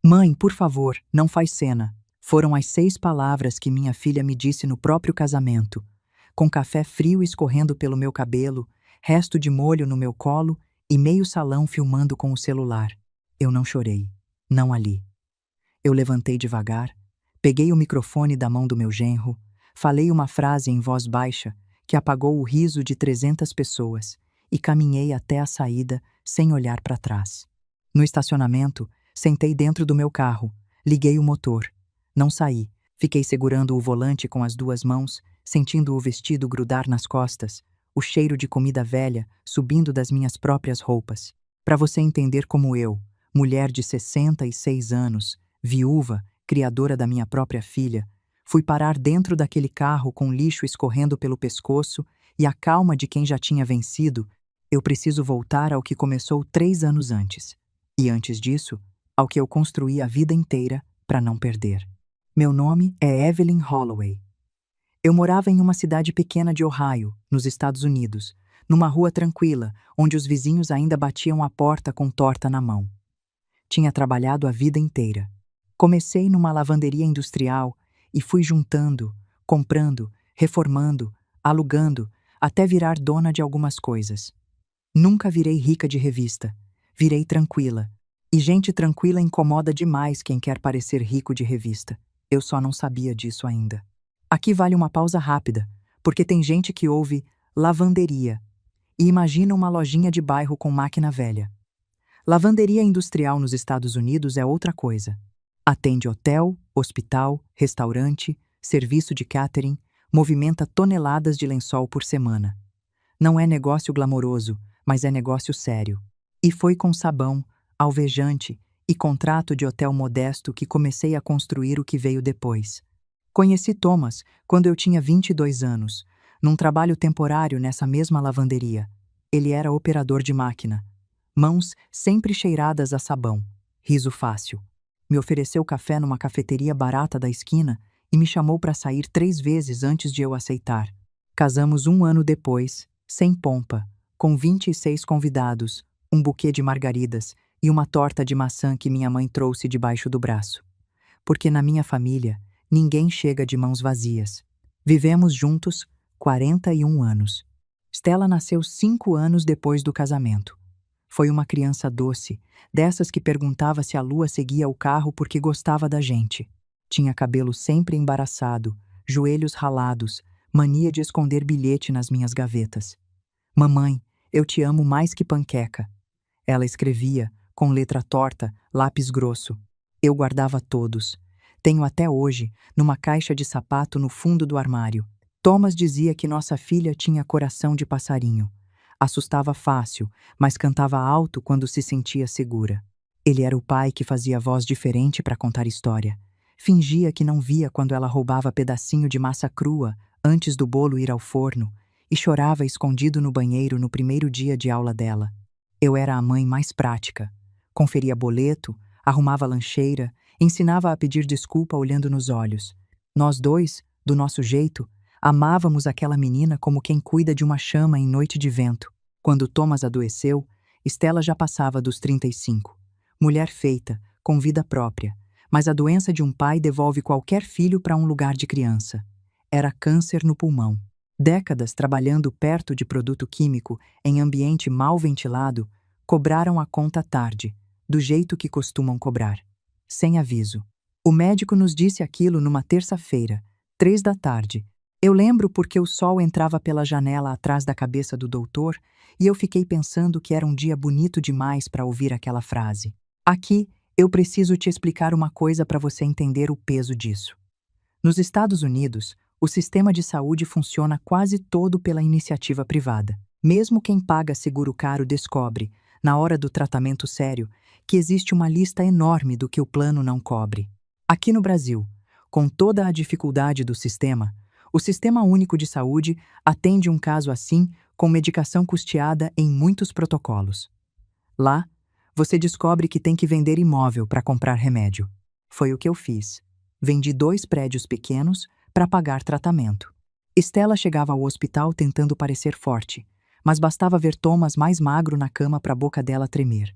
Mãe, por favor, não faz cena. Foram as 6 palavras que minha filha me disse no próprio casamento, com café frio escorrendo pelo meu cabelo, resto de molho no meu colo e meio salão filmando com o celular. Eu não chorei. Não ali. Eu levantei devagar, peguei o microfone da mão do meu genro, falei uma frase em voz baixa que apagou o riso de 300 pessoas e caminhei até a saída sem olhar para trás. No estacionamento, sentei dentro do meu carro, liguei o motor. Não saí, fiquei segurando o volante com as 2 mãos, sentindo o vestido grudar nas costas, o cheiro de comida velha subindo das minhas próprias roupas. Para você entender como eu, mulher de 66 anos, viúva, criadora da minha própria filha, fui parar dentro daquele carro com lixo escorrendo pelo pescoço e a calma de quem já tinha vencido, eu preciso voltar ao que começou 3 anos antes. E antes disso, ao que eu construí a vida inteira para não perder. Meu nome é Evelyn Holloway. Eu morava em uma cidade pequena de Ohio, nos Estados Unidos, numa rua tranquila, onde os vizinhos ainda batiam a porta com torta na mão. Tinha trabalhado a vida inteira. Comecei numa lavanderia industrial e fui juntando, comprando, reformando, alugando, até virar dona de algumas coisas. Nunca virei rica de revista. Virei tranquila. E gente tranquila incomoda demais quem quer parecer rico de revista. Eu só não sabia disso ainda. Aqui vale uma pausa rápida, porque tem gente que ouve lavanderia e imagina uma lojinha de bairro com máquina velha. Lavanderia industrial nos Estados Unidos é outra coisa. Atende hotel, hospital, restaurante, serviço de catering, movimenta toneladas de lençol por semana. Não é negócio glamouroso, mas é negócio sério. E foi com sabão, alvejante e contrato de hotel modesto que comecei a construir o que veio depois. Conheci Thomas quando eu tinha 22 anos, num trabalho temporário nessa mesma lavanderia. Ele era operador de máquina. Mãos sempre cheiradas a sabão. Riso fácil. Me ofereceu café numa cafeteria barata da esquina e me chamou para sair 3 vezes antes de eu aceitar. Casamos 1 ano depois, sem pompa, com 26 convidados, um buquê de margaridas e uma torta de maçã que minha mãe trouxe debaixo do braço. Porque na minha família, ninguém chega de mãos vazias. Vivemos juntos 41 anos. Stella nasceu 5 anos depois do casamento. Foi uma criança doce, dessas que perguntava se a lua seguia o carro porque gostava da gente. Tinha cabelo sempre embaraçado, joelhos ralados, mania de esconder bilhete nas minhas gavetas. Mamãe, eu te amo mais que panqueca. Ela escrevia, com letra torta, lápis grosso. Eu guardava todos. Tenho até hoje, numa caixa de sapato no fundo do armário. Thomas dizia que nossa filha tinha coração de passarinho. Assustava fácil, mas cantava alto quando se sentia segura. Ele era o pai que fazia voz diferente para contar história. Fingia que não via quando ela roubava pedacinho de massa crua antes do bolo ir ao forno e chorava escondido no banheiro no primeiro dia de aula dela. Eu era a mãe mais prática. Conferia boleto, arrumava lancheira, ensinava a pedir desculpa olhando nos olhos. Nós dois, do nosso jeito, amávamos aquela menina como quem cuida de uma chama em noite de vento. Quando Thomas adoeceu, Stella já passava dos 35. Mulher feita, com vida própria, mas a doença de um pai devolve qualquer filho para um lugar de criança. Era câncer no pulmão. Décadas trabalhando perto de produto químico, em ambiente mal ventilado, cobraram a conta tarde, do jeito que costumam cobrar. Sem aviso. O médico nos disse aquilo numa terça-feira, 3 da tarde. Eu lembro porque o sol entrava pela janela atrás da cabeça do doutor e eu fiquei pensando que era um dia bonito demais para ouvir aquela frase. Aqui, eu preciso te explicar uma coisa para você entender o peso disso. Nos Estados Unidos, o sistema de saúde funciona quase todo pela iniciativa privada. Mesmo quem paga seguro caro descobre, na hora do tratamento sério, que existe uma lista enorme do que o plano não cobre. Aqui no Brasil, com toda a dificuldade do sistema, o Sistema Único de Saúde atende um caso assim com medicação custeada em muitos protocolos. Lá, você descobre que tem que vender imóvel para comprar remédio. Foi o que eu fiz. Vendi 2 prédios pequenos para pagar tratamento. Stella chegava ao hospital tentando parecer forte, mas bastava ver Thomas mais magro na cama para a boca dela tremer.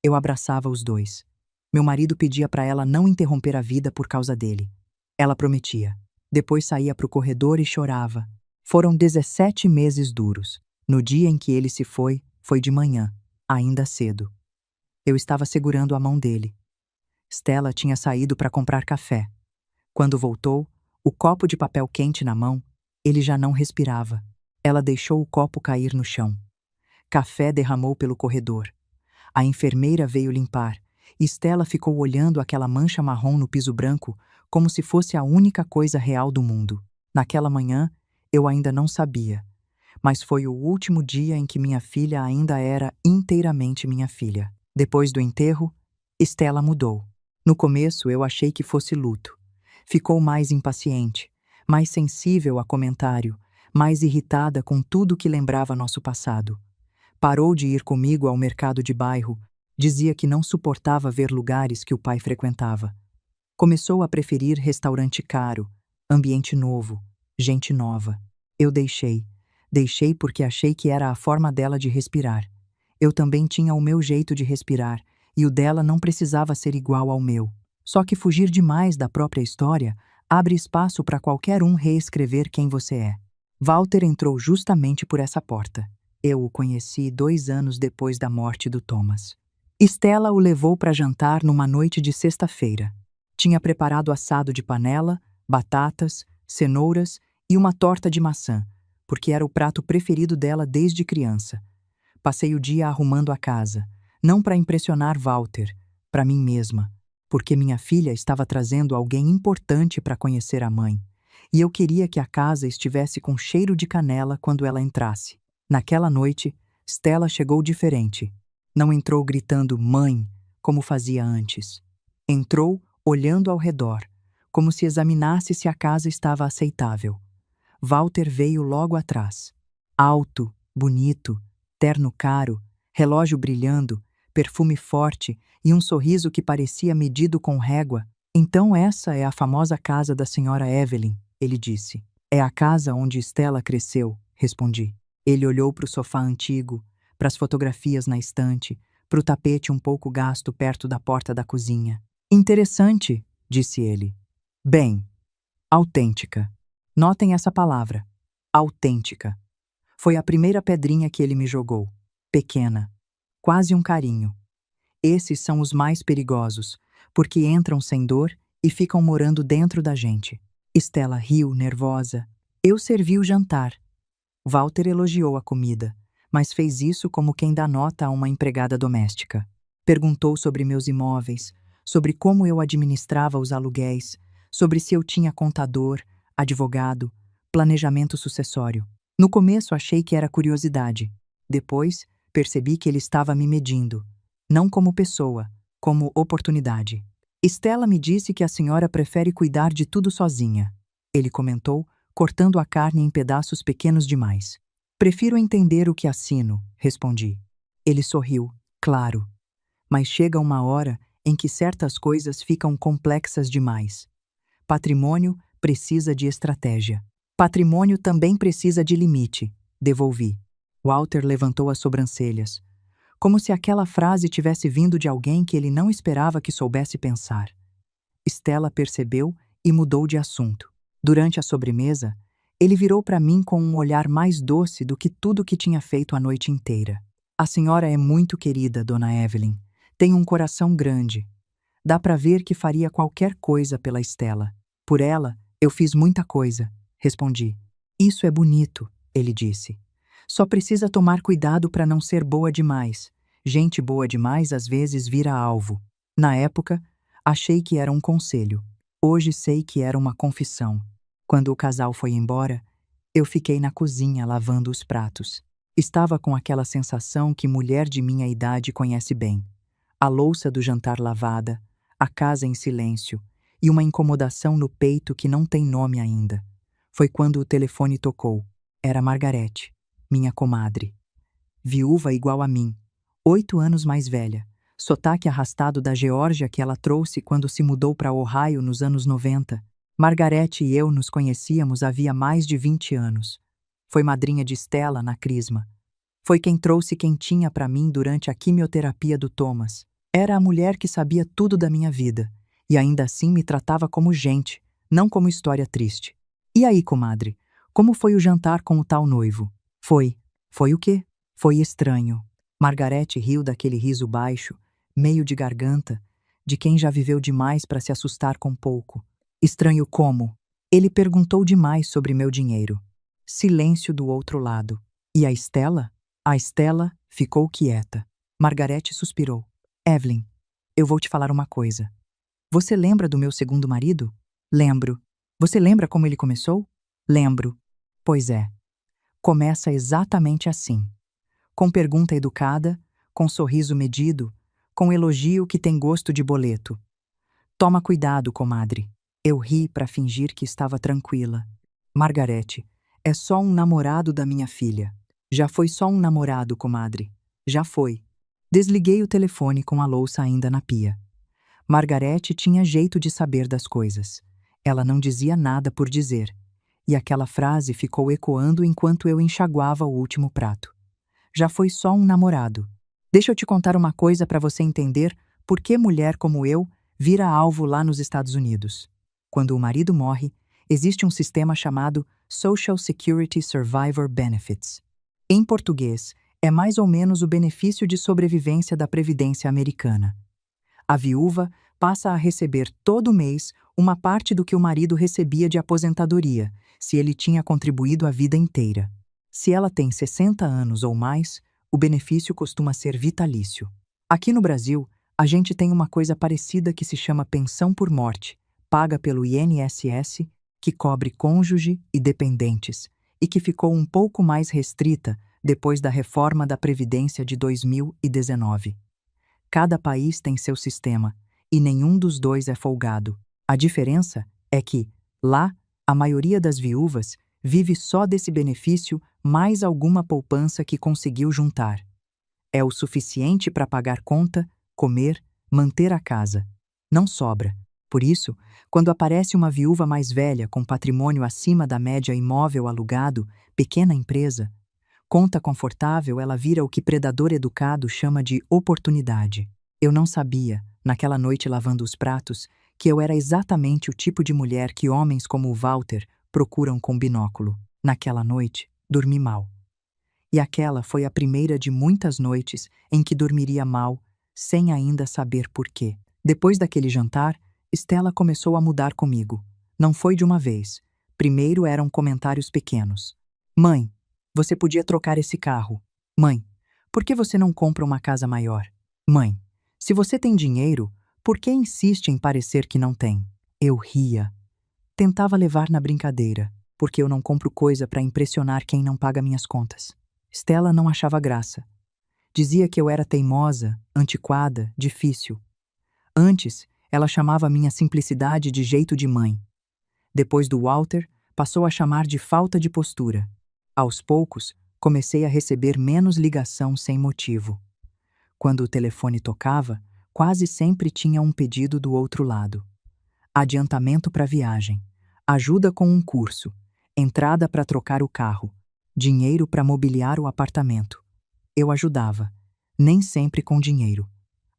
Eu abraçava os dois. Meu marido pedia para ela não interromper a vida por causa dele. Ela prometia. Depois saía para o corredor e chorava. Foram 17 meses duros. No dia em que ele se foi de manhã, ainda cedo. Eu estava segurando a mão dele. Stella tinha saído para comprar café. Quando voltou, o copo de papel quente na mão, ele já não respirava. Ela deixou o copo cair no chão. Café derramou pelo corredor. A enfermeira veio limpar, e Stella ficou olhando aquela mancha marrom no piso branco como se fosse a única coisa real do mundo. Naquela manhã, eu ainda não sabia, mas foi o último dia em que minha filha ainda era inteiramente minha filha. Depois do enterro, Stella mudou. No começo, eu achei que fosse luto. Ficou mais impaciente, mais sensível a comentário, mais irritada com tudo que lembrava nosso passado. Parou de ir comigo ao mercado de bairro, dizia que não suportava ver lugares que o pai frequentava. Começou a preferir restaurante caro, ambiente novo, gente nova. Eu deixei porque achei que era a forma dela de respirar. Eu também tinha o meu jeito de respirar, e o dela não precisava ser igual ao meu. Só que fugir demais da própria história abre espaço para qualquer um reescrever quem você é. Walter entrou justamente por essa porta. Eu o conheci 2 anos depois da morte do Thomas. Stella o levou para jantar numa noite de sexta-feira. Tinha preparado assado de panela, batatas, cenouras e uma torta de maçã, porque era o prato preferido dela desde criança. Passei o dia arrumando a casa, não para impressionar Walter, para mim mesma, porque minha filha estava trazendo alguém importante para conhecer a mãe, e eu queria que a casa estivesse com cheiro de canela quando ela entrasse. Naquela noite, Stella chegou diferente. Não entrou gritando "mãe", como fazia antes. Entrou olhando ao redor, como se examinasse se a casa estava aceitável. Walter veio logo atrás. Alto, bonito, terno caro, relógio brilhando, perfume forte e um sorriso que parecia medido com régua. "Então essa é a famosa casa da senhora Evelyn", ele disse. "É a casa onde Stella cresceu", respondi. Ele olhou para o sofá antigo, para as fotografias na estante, para o tapete um pouco gasto perto da porta da cozinha. "Interessante", disse ele. "Bem, autêntica. Notem essa palavra, autêntica. Foi a primeira pedrinha que ele me jogou. Pequena. Quase um carinho. Esses são os mais perigosos, porque entram sem dor e ficam morando dentro da gente." Stella riu, nervosa. Eu servi o jantar. Walter elogiou a comida, mas fez isso como quem dá nota a uma empregada doméstica. Perguntou sobre meus imóveis, sobre como eu administrava os aluguéis, sobre se eu tinha contador, advogado, planejamento sucessório. No começo achei que era curiosidade. Depois, percebi que ele estava me medindo, não como pessoa, como oportunidade. "Stella me disse que a senhora prefere cuidar de tudo sozinha", ele comentou, cortando a carne em pedaços pequenos demais. "Prefiro entender o que assino", respondi. Ele sorriu, claro. Mas chega uma hora em que certas coisas ficam complexas demais. Patrimônio precisa de estratégia. Patrimônio também precisa de limite, devolvi. Walter levantou as sobrancelhas, como se aquela frase tivesse vindo de alguém que ele não esperava que soubesse pensar. Stella percebeu e mudou de assunto. Durante a sobremesa, ele virou para mim com um olhar mais doce do que tudo que tinha feito a noite inteira. "A senhora é muito querida, dona Evelyn. Tem um coração grande. Dá para ver que faria qualquer coisa pela Stella. Por ela, eu fiz muita coisa", respondi. "Isso é bonito", ele disse. "Só precisa tomar cuidado para não ser boa demais. Gente boa demais às vezes vira alvo." Na época, achei que era um conselho. Hoje sei que era uma confissão. Quando o casal foi embora, eu fiquei na cozinha lavando os pratos. Estava com aquela sensação que mulher de minha idade conhece bem. A louça do jantar lavada, a casa em silêncio e uma incomodação no peito que não tem nome ainda. Foi quando o telefone tocou. Era Margarete, minha comadre. Viúva igual a mim, 8 anos mais velha. Sotaque arrastado da Geórgia que ela trouxe quando se mudou para Ohio nos anos 90. Margarete e eu nos conhecíamos havia mais de 20 anos. Foi madrinha de Stella na crisma. Foi quem trouxe quentinha para mim durante a quimioterapia do Thomas. Era a mulher que sabia tudo da minha vida, e ainda assim me tratava como gente, não como história triste. E aí, comadre, como foi o jantar com o tal noivo? Foi o quê? Foi estranho. Margarete riu daquele riso baixo, meio de garganta, de quem já viveu demais para se assustar com pouco. Estranho como? Ele perguntou demais sobre meu dinheiro. Silêncio do outro lado. E a Estela? A Estela ficou quieta. Margarete suspirou. Evelyn, eu vou te falar uma coisa. Você lembra do meu segundo marido? Lembro. Você lembra como ele começou? Lembro. Pois é. Começa exatamente assim. Com pergunta educada, com sorriso medido, com elogio que tem gosto de boleto. Toma cuidado, comadre. Eu ri para fingir que estava tranquila. Margarete, é só um namorado da minha filha. Já foi só um namorado, comadre. Já foi. Desliguei o telefone com a louça ainda na pia. Margarete tinha jeito de saber das coisas. Ela não dizia nada por dizer. E aquela frase ficou ecoando enquanto eu enxaguava o último prato. Já foi só um namorado. Deixa eu te contar uma coisa para você entender por que mulher como eu vira alvo lá nos Estados Unidos. Quando o marido morre, existe um sistema chamado Social Security Survivor Benefits. Em português, é mais ou menos o benefício de sobrevivência da Previdência Americana. A viúva passa a receber todo mês uma parte do que o marido recebia de aposentadoria, se ele tinha contribuído a vida inteira. Se ela tem 60 anos ou mais, o benefício costuma ser vitalício. Aqui no Brasil, a gente tem uma coisa parecida que se chama pensão por morte, paga pelo INSS, que cobre cônjuge e dependentes, e que ficou um pouco mais restrita depois da reforma da Previdência de 2019. Cada país tem seu sistema, e nenhum dos dois é folgado. A diferença é que, lá, a maioria das viúvas vive só desse benefício mais alguma poupança que conseguiu juntar. É o suficiente para pagar conta, comer, manter a casa. Não sobra. Por isso, quando aparece uma viúva mais velha com patrimônio acima da média imóvel alugado, pequena empresa, conta confortável, ela vira o que predador educado chama de oportunidade. Eu não sabia, naquela noite lavando os pratos, que eu era exatamente o tipo de mulher que homens como o Walter procuram com binóculo. Naquela noite, dormi mal. E aquela foi a primeira de muitas noites em que dormiria mal, sem ainda saber por quê. Depois daquele jantar, Stella começou a mudar comigo. Não foi de uma vez. Primeiro eram comentários pequenos. Mãe, você podia trocar esse carro. Mãe, por que você não compra uma casa maior? Mãe, se você tem dinheiro, por que insiste em parecer que não tem? Eu ria. Tentava levar na brincadeira, porque eu não compro coisa para impressionar quem não paga minhas contas. Stella não achava graça. Dizia que eu era teimosa, antiquada, difícil. Antes, ela chamava minha simplicidade de jeito de mãe. Depois do Walter, passou a chamar de falta de postura. Aos poucos, comecei a receber menos ligação sem motivo. Quando o telefone tocava, quase sempre tinha um pedido do outro lado. Adiantamento para viagem, ajuda com um curso, entrada para trocar o carro, dinheiro para mobiliar o apartamento. Eu ajudava, nem sempre com dinheiro.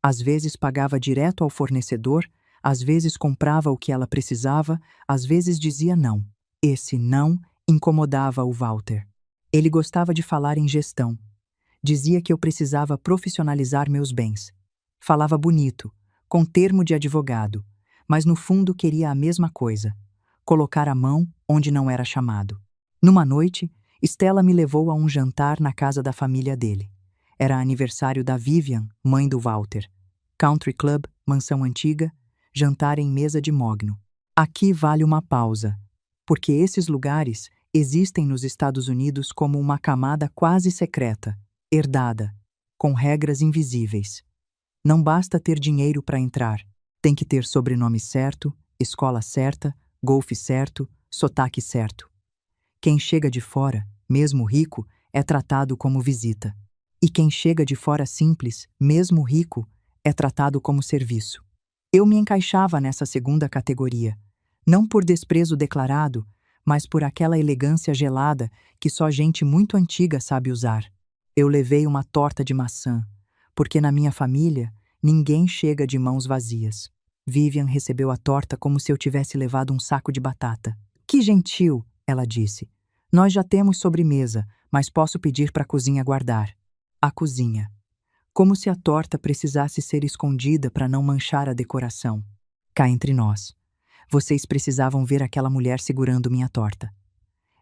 Às vezes pagava direto ao fornecedor, às vezes comprava o que ela precisava, às vezes dizia não. Esse não incomodava o Walter. Ele gostava de falar em gestão. Dizia que eu precisava profissionalizar meus bens. Falava bonito, com termo de advogado, mas no fundo queria a mesma coisa: colocar a mão onde não era chamado. Numa noite, Stella me levou a um jantar na casa da família dele. Era aniversário da Vivian, mãe do Walter. Country Club, mansão antiga, jantar em mesa de mogno. Aqui vale uma pausa, porque esses lugares existem nos Estados Unidos como uma camada quase secreta, herdada, com regras invisíveis. Não basta ter dinheiro para entrar, tem que ter sobrenome certo, escola certa, golfe certo, sotaque certo. Quem chega de fora, mesmo rico, é tratado como visita. E quem chega de fora simples, mesmo rico, é tratado como serviço. Eu me encaixava nessa segunda categoria, não por desprezo declarado, mas por aquela elegância gelada que só gente muito antiga sabe usar. Eu levei uma torta de maçã, porque na minha família, Ninguém chega de mãos vazias. Vivian recebeu a torta como se eu tivesse levado um saco de batata. Que gentil, ela disse. Nós já temos sobremesa, mas posso pedir para a cozinha guardar. A cozinha. Como se a torta precisasse ser escondida para não manchar a decoração. Cá entre nós. Vocês precisavam ver aquela mulher segurando minha torta.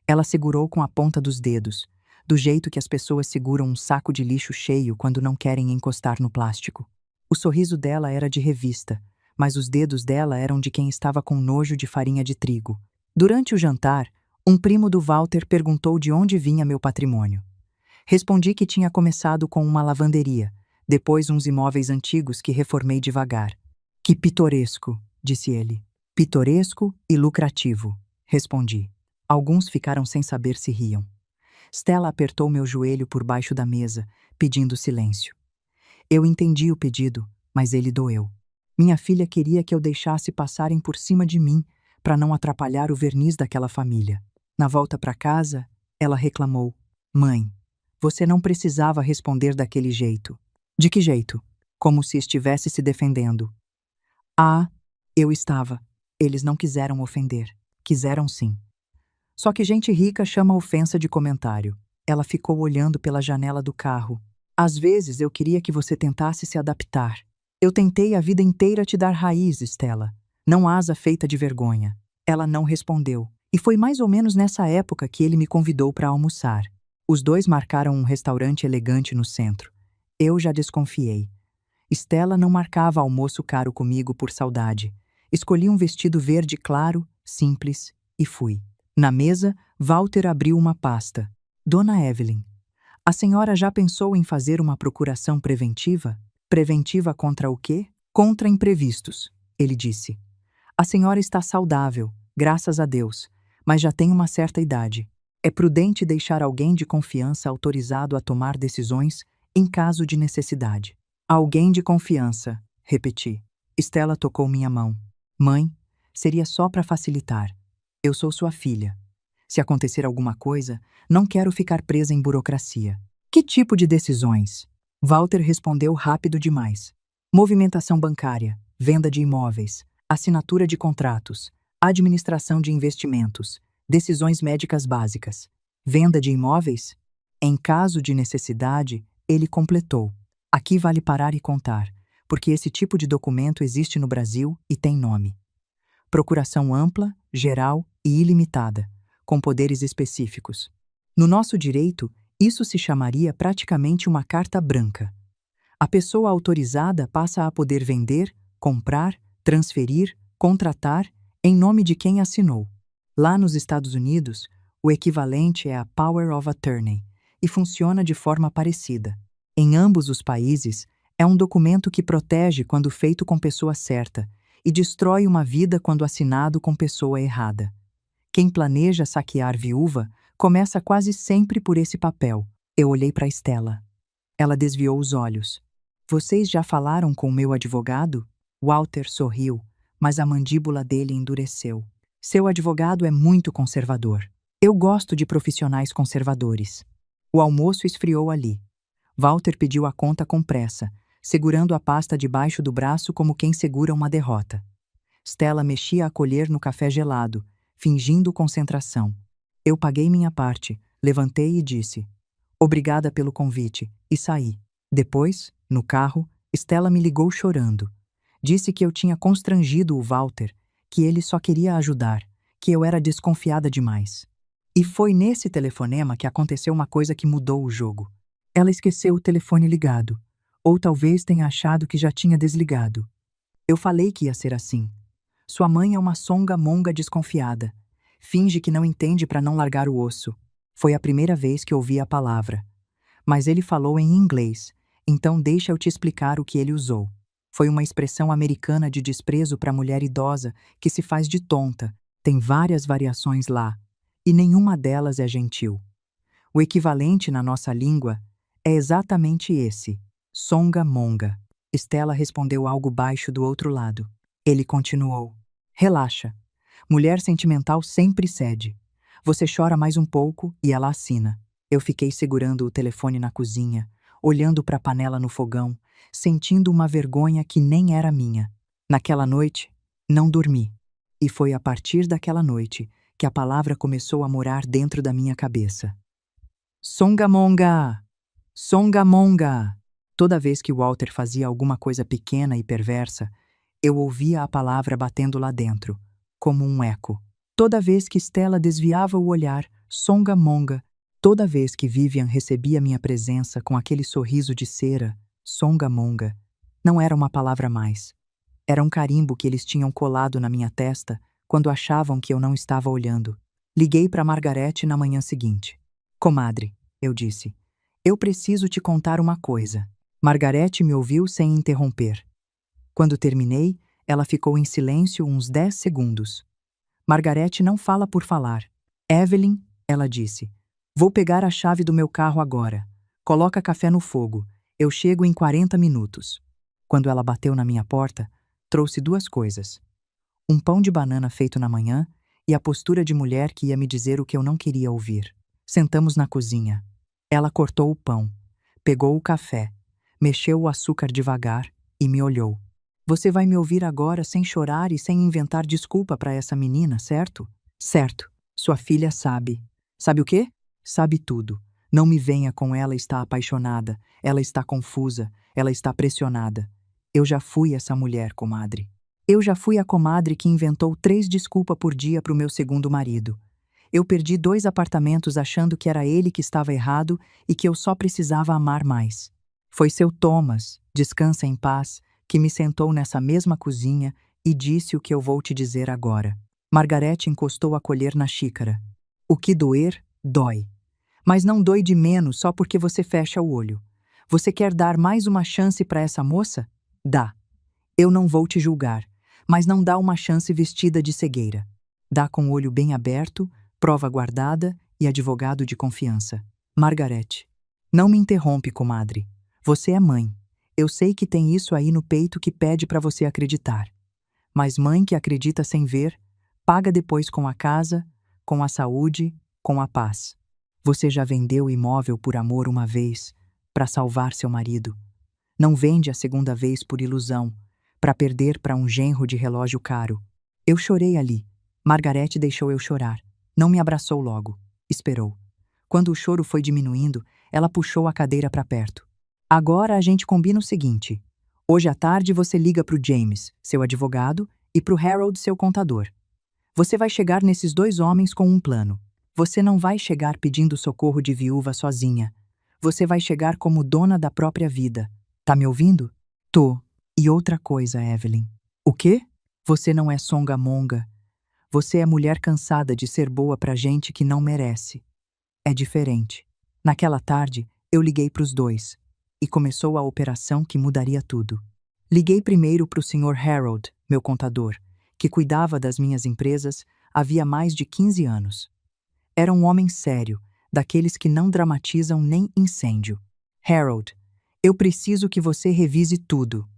Ela segurou com a ponta dos dedos, do jeito que as pessoas seguram um saco de lixo cheio quando não querem encostar no plástico. O sorriso dela era de revista, mas os dedos dela eram de quem estava com nojo de farinha de trigo. Durante o jantar, um primo do Walter perguntou de onde vinha meu patrimônio. Respondi que tinha começado com uma lavanderia, depois uns imóveis antigos que reformei devagar. Que pitoresco, disse ele. Pitoresco e lucrativo, respondi. Alguns ficaram sem saber se riam. Stella apertou meu joelho por baixo da mesa, pedindo silêncio. Eu entendi o pedido, mas ele doeu. Minha filha queria que eu deixasse passarem por cima de mim para não atrapalhar o verniz daquela família. Na volta para casa, ela reclamou. Mãe, você não precisava responder daquele jeito. De que jeito? Como se estivesse se defendendo. Ah, eu estava. Eles não quiseram ofender. Quiseram sim. Só que gente rica chama a ofensa de comentário. Ela ficou olhando pela janela do carro. Às vezes eu queria que você tentasse se adaptar. Eu tentei a vida inteira te dar raiz, Stella. Não asa feita de vergonha. Ela não respondeu. E foi mais ou menos nessa época que ele me convidou para almoçar. Os dois marcaram um restaurante elegante no centro. Eu já desconfiei. Stella não marcava almoço caro comigo por saudade. Escolhi um vestido verde claro, simples, e fui. Na mesa, Walter abriu uma pasta. Dona Evelyn, a senhora já pensou em fazer uma procuração preventiva? Preventiva contra o quê? Contra imprevistos, ele disse. A senhora está saudável, graças a Deus, mas já tem uma certa idade. É prudente deixar alguém de confiança autorizado a tomar decisões em caso de necessidade. Alguém de confiança, repeti. Stella tocou minha mão. Mãe, seria só para facilitar. Eu sou sua filha. Se acontecer alguma coisa, não quero ficar presa em burocracia. Que tipo de decisões? Walter respondeu rápido demais. Movimentação bancária, venda de imóveis, assinatura de contratos, administração de investimentos, decisões médicas básicas. Venda de imóveis? Em caso de necessidade, ele completou. Aqui vale parar e contar, porque esse tipo de documento existe no Brasil e tem nome. Procuração ampla, geral e ilimitada, com poderes específicos. No nosso direito, isso se chamaria praticamente uma carta branca. A pessoa autorizada passa a poder vender, comprar, transferir, contratar, em nome de quem assinou. Lá nos Estados Unidos, o equivalente é a Power of Attorney, e funciona de forma parecida. Em ambos os países, é um documento que protege quando feito com pessoa certa e destrói uma vida quando assinado com pessoa errada. Quem planeja saquear viúva começa quase sempre por esse papel. Eu olhei para Stella. Ela desviou os olhos. Vocês já falaram com o meu advogado? Walter sorriu, mas a mandíbula dele endureceu. Seu advogado é muito conservador. Eu gosto de profissionais conservadores. O almoço esfriou ali. Walter pediu a conta com pressa, segurando a pasta debaixo do braço como quem segura uma derrota. Stella mexia a colher no café gelado, fingindo concentração. Eu paguei minha parte, levantei e disse: Obrigada pelo convite, e saí. Depois, no carro, Stella me ligou chorando. Disse que eu tinha constrangido o Walter, que ele só queria ajudar, que eu era desconfiada demais. E foi nesse telefonema que aconteceu uma coisa que mudou o jogo. Ela esqueceu o telefone ligado, ou talvez tenha achado que já tinha desligado. Eu falei que ia ser assim. Sua mãe é uma songamonga desconfiada. Finge que não entende para não largar o osso. Foi a primeira vez que ouvi a palavra. Mas ele falou em inglês, então deixa eu te explicar o que ele usou. Foi uma expressão americana de desprezo para mulher idosa que se faz de tonta. Tem várias variações lá, e nenhuma delas é gentil. O equivalente na nossa língua é exatamente esse, songamonga. Stella respondeu algo baixo do outro lado. Ele continuou. Relaxa. Mulher sentimental sempre cede. Você chora mais um pouco e ela assina. Eu fiquei segurando o telefone na cozinha, olhando para a panela no fogão, sentindo uma vergonha que nem era minha. Naquela noite, não dormi. E foi a partir daquela noite que a palavra começou a morar dentro da minha cabeça. Songamonga! Songamonga! Toda vez que Walter fazia alguma coisa pequena e perversa, eu ouvia a palavra batendo lá dentro, como um eco. Toda vez que Stella desviava o olhar, Songamonga. Toda vez que Vivian recebia minha presença com aquele sorriso de cera, Songamonga. Não era uma palavra mais. Era um carimbo que eles tinham colado na minha testa quando achavam que eu não estava olhando. Liguei para Margarete na manhã seguinte. Comadre, eu disse, eu preciso te contar uma coisa. Margarete me ouviu sem interromper. Quando terminei, ela ficou em silêncio uns 10 segundos. Margarete não fala por falar. Evelyn, ela disse, vou pegar a chave do meu carro agora. Coloca café no fogo. Eu chego em 40 minutos. Quando ela bateu na minha porta, trouxe 2 coisas. Um pão de banana feito na manhã e a postura de mulher que ia me dizer o que eu não queria ouvir. Sentamos na cozinha. Ela cortou o pão, pegou o café, mexeu o açúcar devagar e me olhou. Você vai me ouvir agora sem chorar e sem inventar desculpa para essa menina, certo? Certo. Sua filha sabe. Sabe o quê? Sabe tudo. Não me venha com ela está apaixonada, ela está confusa, ela está pressionada. Eu já fui essa mulher, comadre. Eu já fui a comadre que inventou 3 desculpas por dia para o meu segundo marido. Eu perdi 2 apartamentos achando que era ele que estava errado e que eu só precisava amar mais. Foi seu Thomas, descansa em paz, que me sentou nessa mesma cozinha e disse o que eu vou te dizer agora. Margarete encostou a colher na xícara. O que doer, dói. Mas não dói de menos só porque você fecha o olho. Você quer dar mais uma chance para essa moça? Dá. Eu não vou te julgar, mas não dá uma chance vestida de cegueira. Dá com o olho bem aberto, prova guardada e advogado de confiança. Margarete. Não me interrompe, comadre. Você é mãe. Eu sei que tem isso aí no peito que pede para você acreditar. Mas mãe que acredita sem ver, paga depois com a casa, com a saúde, com a paz. Você já vendeu o imóvel por amor uma vez, para salvar seu marido. Não vende a segunda vez por ilusão, para perder para um genro de relógio caro. Eu chorei ali. Margarete deixou eu chorar. Não me abraçou logo. Esperou. Quando o choro foi diminuindo, ela puxou a cadeira para perto. Agora a gente combina o seguinte. Hoje à tarde você liga para o James, seu advogado, e para o Harold, seu contador. Você vai chegar nesses 2 homens com um plano. Você não vai chegar pedindo socorro de viúva sozinha. Você vai chegar como dona da própria vida. Tá me ouvindo? Tô. E outra coisa, Evelyn. O quê? Você não é songamonga. Você é mulher cansada de ser boa pra gente que não merece. É diferente. Naquela tarde, eu liguei pros 2. E começou a operação que mudaria tudo. Liguei primeiro pro Sr. Harold, meu contador, que cuidava das minhas empresas havia mais de 15 anos. Era um homem sério, daqueles que não dramatizam nem incêndio. Harold, eu preciso que você revise tudo.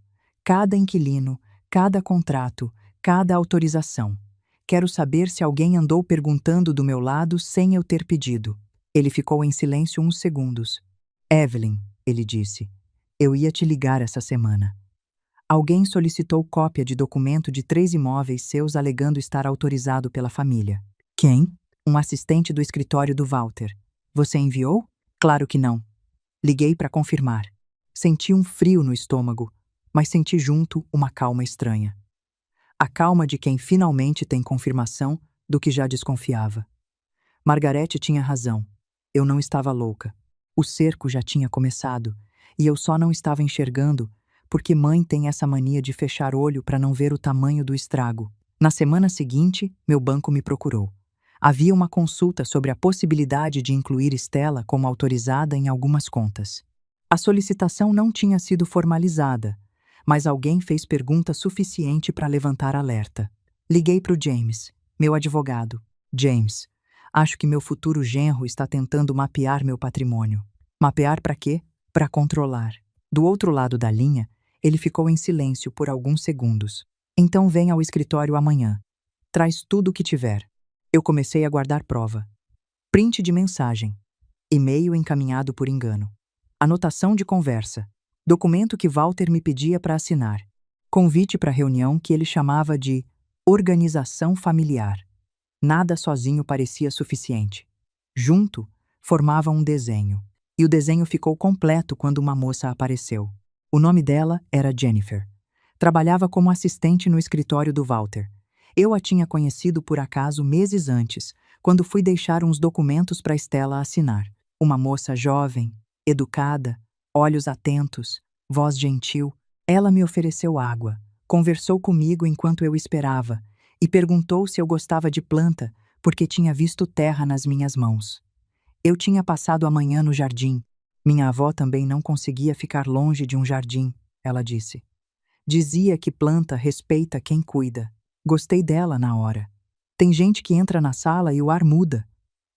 Cada inquilino, cada contrato, cada autorização. Quero saber se alguém andou perguntando do meu lado sem eu ter pedido. Ele ficou em silêncio uns segundos. Evelyn, ele disse, eu ia te ligar essa semana. Alguém solicitou cópia de documento de 3 imóveis seus alegando estar autorizado pela família. Quem? Um assistente do escritório do Walter. Você enviou? Claro que não. Liguei para confirmar. Senti um frio no estômago, mas senti junto uma calma estranha. A calma de quem finalmente tem confirmação do que já desconfiava. Margarete tinha razão. Eu não estava louca. O cerco já tinha começado, e eu só não estava enxergando porque mãe tem essa mania de fechar olho para não ver o tamanho do estrago. Na semana seguinte, meu banco me procurou. Havia uma consulta sobre a possibilidade de incluir Stella como autorizada em algumas contas. A solicitação não tinha sido formalizada, mas alguém fez pergunta suficiente para levantar alerta. Liguei para o James, meu advogado. James, acho que meu futuro genro está tentando mapear meu patrimônio. Mapear para quê? Para controlar. Do outro lado da linha, ele ficou em silêncio por alguns segundos. Então vem ao escritório amanhã. Traz tudo o que tiver. Eu comecei a guardar prova. Print de mensagem. E-mail encaminhado por engano. Anotação de conversa. Documento que Walter me pedia para assinar. Convite para reunião que ele chamava de organização familiar. Nada sozinho parecia suficiente. Junto, formava um desenho. E o desenho ficou completo quando uma moça apareceu. O nome dela era Jennifer. Trabalhava como assistente no escritório do Walter. Eu a tinha conhecido por acaso meses antes, quando fui deixar uns documentos para Stella assinar. Uma moça jovem, educada, olhos atentos, voz gentil. Ela me ofereceu água, conversou comigo enquanto eu esperava e perguntou se eu gostava de planta, porque tinha visto terra nas minhas mãos. Eu tinha passado a manhã no jardim. Minha avó também não conseguia ficar longe de um jardim, ela disse. Dizia que planta respeita quem cuida. Gostei dela na hora. Tem gente que entra na sala e o ar muda.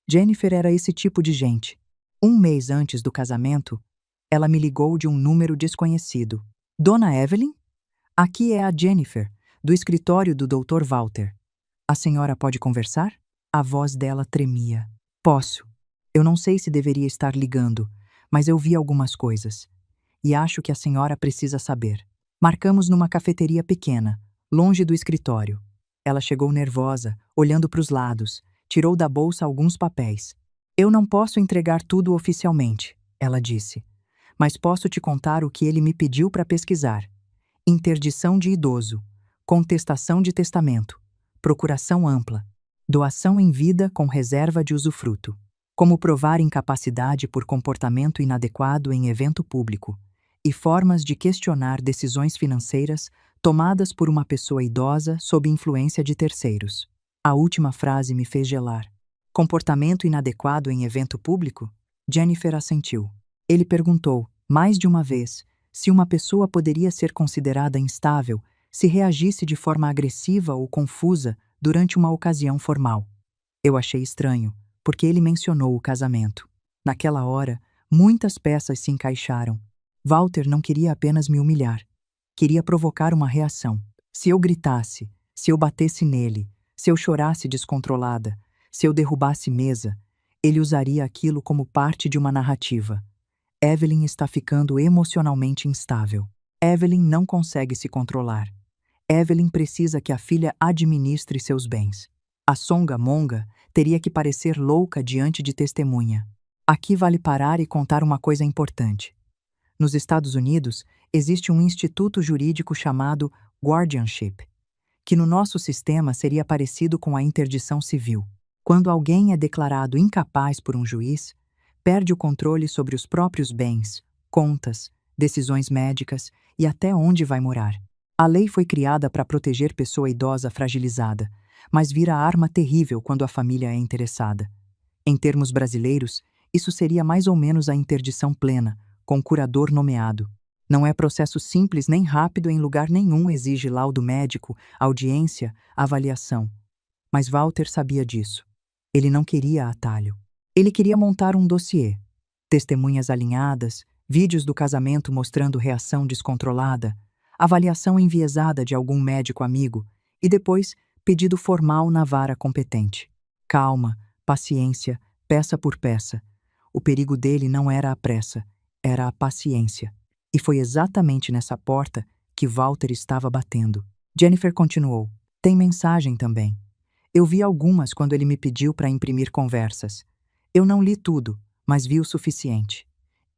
Jennifer era esse tipo de gente. Um mês antes do casamento, ela me ligou de um número desconhecido. Dona Evelyn? Aqui é a Jennifer, do escritório do Dr. Walter. A senhora pode conversar? A voz dela tremia. Posso. Eu não sei se deveria estar ligando, mas eu vi algumas coisas. E acho que a senhora precisa saber. Marcamos numa cafeteria pequena, longe do escritório. Ela chegou nervosa, olhando para os lados, tirou da bolsa alguns papéis. Eu não posso entregar tudo oficialmente, ela disse. Mas posso te contar o que ele me pediu para pesquisar. Interdição de idoso, contestação de testamento, procuração ampla, doação em vida com reserva de usufruto. Como provar incapacidade por comportamento inadequado em evento público, e formas de questionar decisões financeiras tomadas por uma pessoa idosa sob influência de terceiros. A última frase me fez gelar. Comportamento inadequado em evento público? Jennifer assentiu. Ele perguntou, mais de uma vez, se uma pessoa poderia ser considerada instável se reagisse de forma agressiva ou confusa durante uma ocasião formal. Eu achei estranho, porque ele mencionou o casamento. Naquela hora, muitas peças se encaixaram. Walter não queria apenas me humilhar. Queria provocar uma reação. Se eu gritasse, se eu batesse nele, se eu chorasse descontrolada, se eu derrubasse mesa, ele usaria aquilo como parte de uma narrativa. Evelyn está ficando emocionalmente instável. Evelyn não consegue se controlar. Evelyn precisa que a filha administre seus bens. A Songamonga teria que parecer louca diante de testemunha. Aqui vale parar e contar uma coisa importante. Nos Estados Unidos, existe um instituto jurídico chamado guardianship, que no nosso sistema seria parecido com a interdição civil. Quando alguém é declarado incapaz por um juiz, perde o controle sobre os próprios bens, contas, decisões médicas e até onde vai morar. A lei foi criada para proteger pessoa idosa fragilizada, mas vira arma terrível quando a família é interessada. Em termos brasileiros, isso seria mais ou menos a interdição plena, com curador nomeado. Não é processo simples nem rápido, em lugar nenhum exige laudo médico, audiência, avaliação. Mas Walter sabia disso. Ele não queria atalho. Ele queria montar um dossiê. Testemunhas alinhadas, vídeos do casamento mostrando reação descontrolada, avaliação enviesada de algum médico amigo e depois pedido formal na vara competente. Calma, paciência, peça por peça. O perigo dele não era a pressa, era a paciência. E foi exatamente nessa porta que Walter estava batendo. Jennifer continuou. Tem mensagem também. Eu vi algumas quando ele me pediu para imprimir conversas. Eu não li tudo, mas vi o suficiente.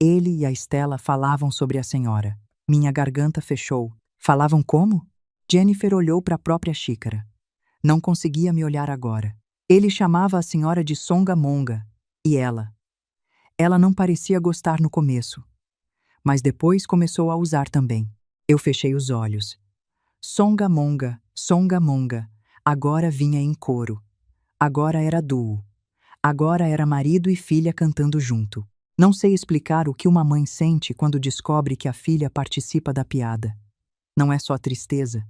Ele e a Stella falavam sobre a senhora. Minha garganta fechou. Falavam como? Jennifer olhou para a própria xícara. Não conseguia me olhar agora. Ele chamava a senhora de Songamonga. E ela? Ela não parecia gostar no começo. Mas depois começou a usar também. Eu fechei os olhos. Songamonga, Songamonga. Agora vinha em coro. Agora era duo. Agora era marido e filha cantando junto. Não sei explicar o que uma mãe sente quando descobre que a filha participa da piada. Não é só tristeza.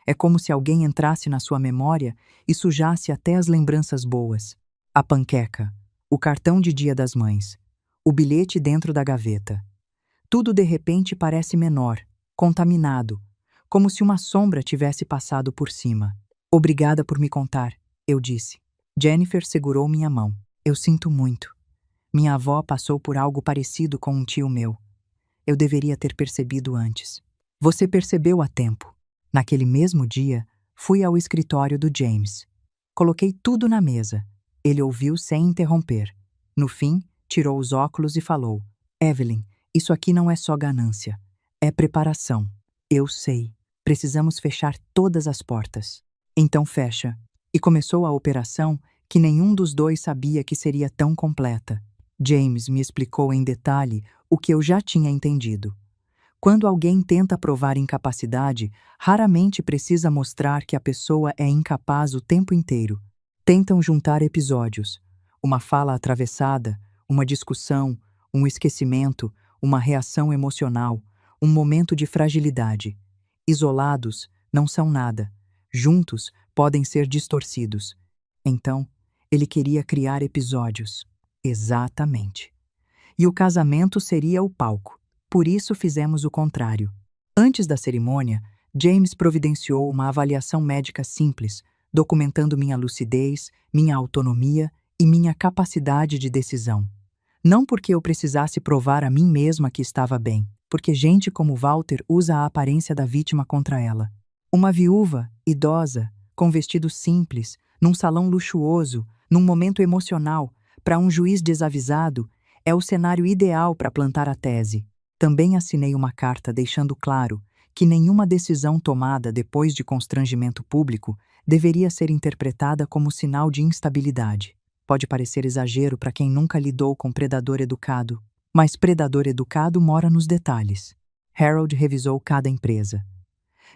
É como se alguém entrasse na sua memória e sujasse até as lembranças boas. A panqueca, o cartão de Dia das Mães, o bilhete dentro da gaveta. Tudo de repente parece menor, contaminado, como se uma sombra tivesse passado por cima. Obrigada por me contar, eu disse. Jennifer segurou minha mão. Eu sinto muito. Minha avó passou por algo parecido com um tio meu. Eu deveria ter percebido antes. Você percebeu a tempo. Naquele mesmo dia, fui ao escritório do James. Coloquei tudo na mesa. Ele ouviu sem interromper. No fim, tirou os óculos e falou: Evelyn, isso aqui não é só ganância. É preparação. Eu sei. Precisamos fechar todas as portas. Então fecha. E começou a operação que nenhum dos dois sabia que seria tão completa. James me explicou em detalhe o que eu já tinha entendido. Quando alguém tenta provar incapacidade, raramente precisa mostrar que a pessoa é incapaz o tempo inteiro. Tentam juntar episódios: uma fala atravessada, uma discussão, um esquecimento, uma reação emocional, um momento de fragilidade. Isolados, não são nada. Juntos, podem ser distorcidos. Então, ele queria criar episódios. Exatamente. E o casamento seria o palco. Por isso fizemos o contrário. Antes da cerimônia, James providenciou uma avaliação médica simples, documentando minha lucidez, minha autonomia e minha capacidade de decisão. Não porque eu precisasse provar a mim mesma que estava bem, porque gente como Walter usa a aparência da vítima contra ela. Uma viúva, idosa, com vestido simples, num salão luxuoso, num momento emocional, para um juiz desavisado, é o cenário ideal para plantar a tese. Também assinei uma carta deixando claro que nenhuma decisão tomada depois de constrangimento público deveria ser interpretada como sinal de instabilidade. Pode parecer exagero para quem nunca lidou com predador educado, mas predador educado mora nos detalhes. Harold revisou cada empresa.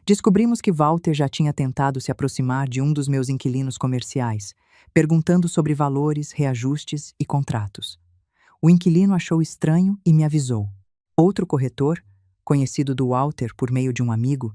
Descobrimos que Walter já tinha tentado se aproximar de um dos meus inquilinos comerciais, perguntando sobre valores, reajustes e contratos. O inquilino achou estranho e me avisou. Outro corretor, conhecido do Walter por meio de um amigo,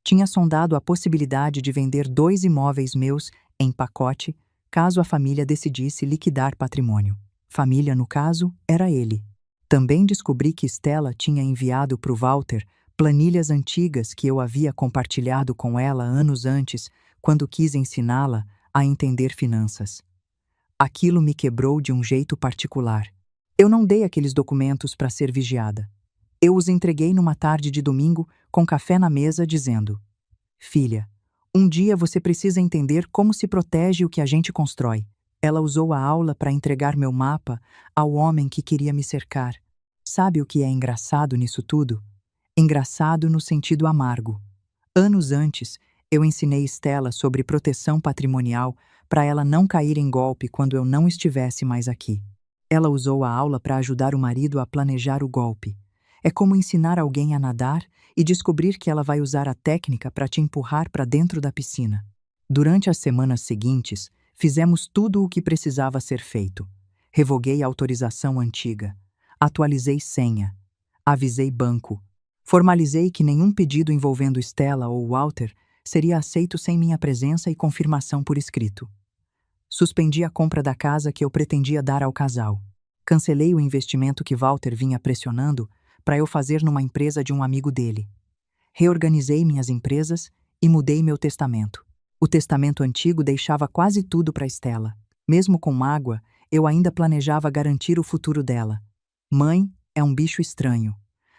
tinha sondado a possibilidade de vender 2 imóveis meus em pacote caso a família decidisse liquidar patrimônio. Família, no caso, era ele. Também descobri que Stella tinha enviado para o Walter planilhas antigas que eu havia compartilhado com ela anos antes, quando quis ensiná-la a entender finanças. Aquilo me quebrou de um jeito particular. Eu não dei aqueles documentos para ser vigiada. Eu os entreguei numa tarde de domingo, com café na mesa, dizendo: Filha, um dia você precisa entender como se protege o que a gente constrói. Ela usou a aula para entregar meu mapa ao homem que queria me cercar. Sabe o que é engraçado nisso tudo? Engraçado no sentido amargo. Anos antes, eu ensinei Stella sobre proteção patrimonial para ela não cair em golpe quando eu não estivesse mais aqui. Ela usou a aula para ajudar o marido a planejar o golpe. É como ensinar alguém a nadar e descobrir que ela vai usar a técnica para te empurrar para dentro da piscina. Durante as semanas seguintes, fizemos tudo o que precisava ser feito. Revoguei a autorização antiga. Atualizei senha. Avisei banco. Formalizei que nenhum pedido envolvendo Stella ou Walter seria aceito sem minha presença e confirmação por escrito. Suspendi a compra da casa que eu pretendia dar ao casal. Cancelei o investimento que Walter vinha pressionando para eu fazer numa empresa de um amigo dele. Reorganizei minhas empresas e mudei meu testamento. O testamento antigo deixava quase tudo para Stella. Mesmo com mágoa, eu ainda planejava garantir o futuro dela. Mãe é um bicho estranho.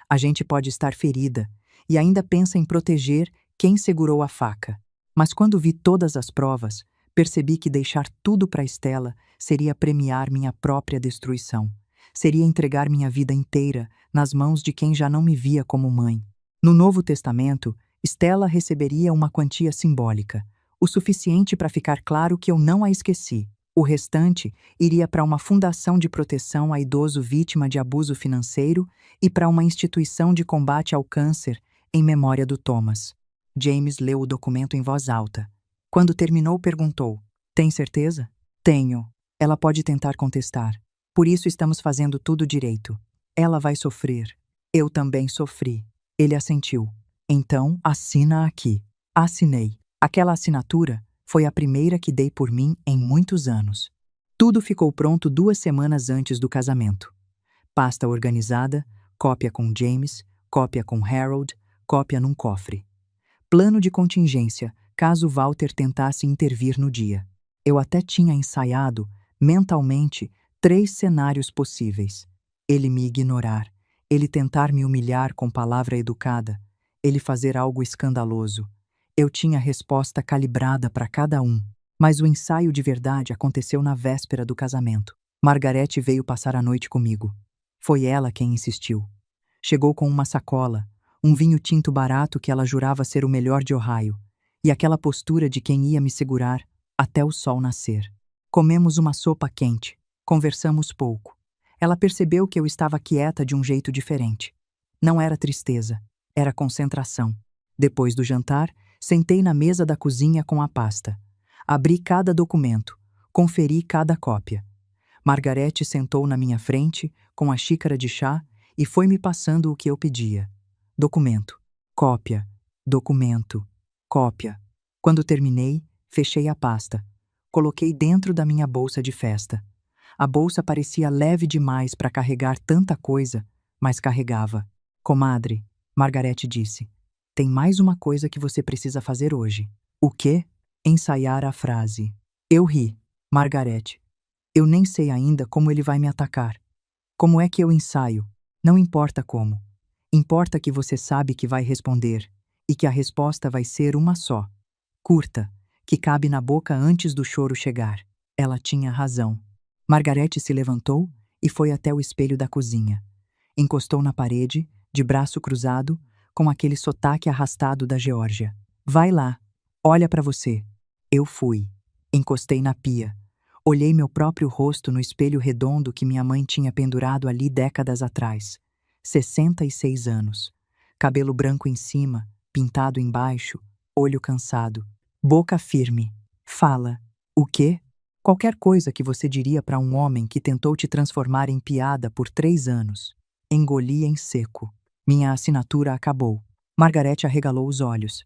A gente pode estar ferida e ainda pensa em proteger quem segurou a faca. Mas quando vi todas as provas, percebi que deixar tudo para Stella seria premiar minha própria destruição. Seria entregar minha vida inteira nas mãos de quem já não me via como mãe. No Novo Testamento, Stella receberia uma quantia simbólica, o suficiente para ficar claro que eu não a esqueci. O restante iria para uma fundação de proteção a idoso vítima de abuso financeiro e para uma instituição de combate ao câncer em memória do Thomas. James leu o documento em voz alta. Quando terminou, perguntou: Tem certeza? Tenho. Ela pode tentar contestar. Por isso estamos fazendo tudo direito. Ela vai sofrer. Eu também sofri. Ele assentiu. Então, assina aqui. Assinei. Aquela assinatura foi a primeira que dei por mim em muitos anos. Tudo ficou pronto 2 semanas antes do casamento. Pasta organizada, cópia com James, cópia com Harold, cópia num cofre. Plano de contingência, caso Walter tentasse intervir no dia. Eu até tinha ensaiado, mentalmente, 3 cenários possíveis. Ele me ignorar, ele tentar me humilhar com palavra educada, ele fazer algo escandaloso. Eu tinha resposta calibrada para cada um. Mas o ensaio de verdade aconteceu na véspera do casamento. Margarete veio passar a noite comigo. Foi ela quem insistiu. Chegou com uma sacola, um vinho tinto barato que ela jurava ser o melhor de Ohio, e aquela postura de quem ia me segurar até o sol nascer. Comemos uma sopa quente, conversamos pouco. Ela percebeu que eu estava quieta de um jeito diferente. Não era tristeza, era concentração. Depois do jantar, sentei na mesa da cozinha com a pasta. Abri cada documento, conferi cada cópia. Margarete sentou na minha frente, com a xícara de chá, e foi me passando o que eu pedia. Documento, cópia, documento, cópia. Quando terminei, fechei a pasta. Coloquei dentro da minha bolsa de festa. A bolsa parecia leve demais para carregar tanta coisa, mas carregava. Comadre, Margarete disse, tem mais uma coisa que você precisa fazer hoje. O quê? Ensaiar a frase. Eu ri. Margarete, eu nem sei ainda como ele vai me atacar. Como é que eu ensaio? Não importa como. Importa que você sabe que vai responder e que a resposta vai ser uma só. Curta, que cabe na boca antes do choro chegar. Ela tinha razão. Margarete se levantou e foi até o espelho da cozinha. Encostou na parede, de braço cruzado, com aquele sotaque arrastado da Geórgia. Vai lá, olha para você. Eu fui. Encostei na pia. Olhei meu próprio rosto no espelho redondo que minha mãe tinha pendurado ali décadas atrás. 66 anos. Cabelo branco em cima, pintado embaixo, olho cansado. Boca firme. Fala. O quê? Qualquer coisa que você diria para um homem que tentou te transformar em piada por 3 anos. Engoli em seco. Minha assinatura acabou. Margarete arregalou os olhos.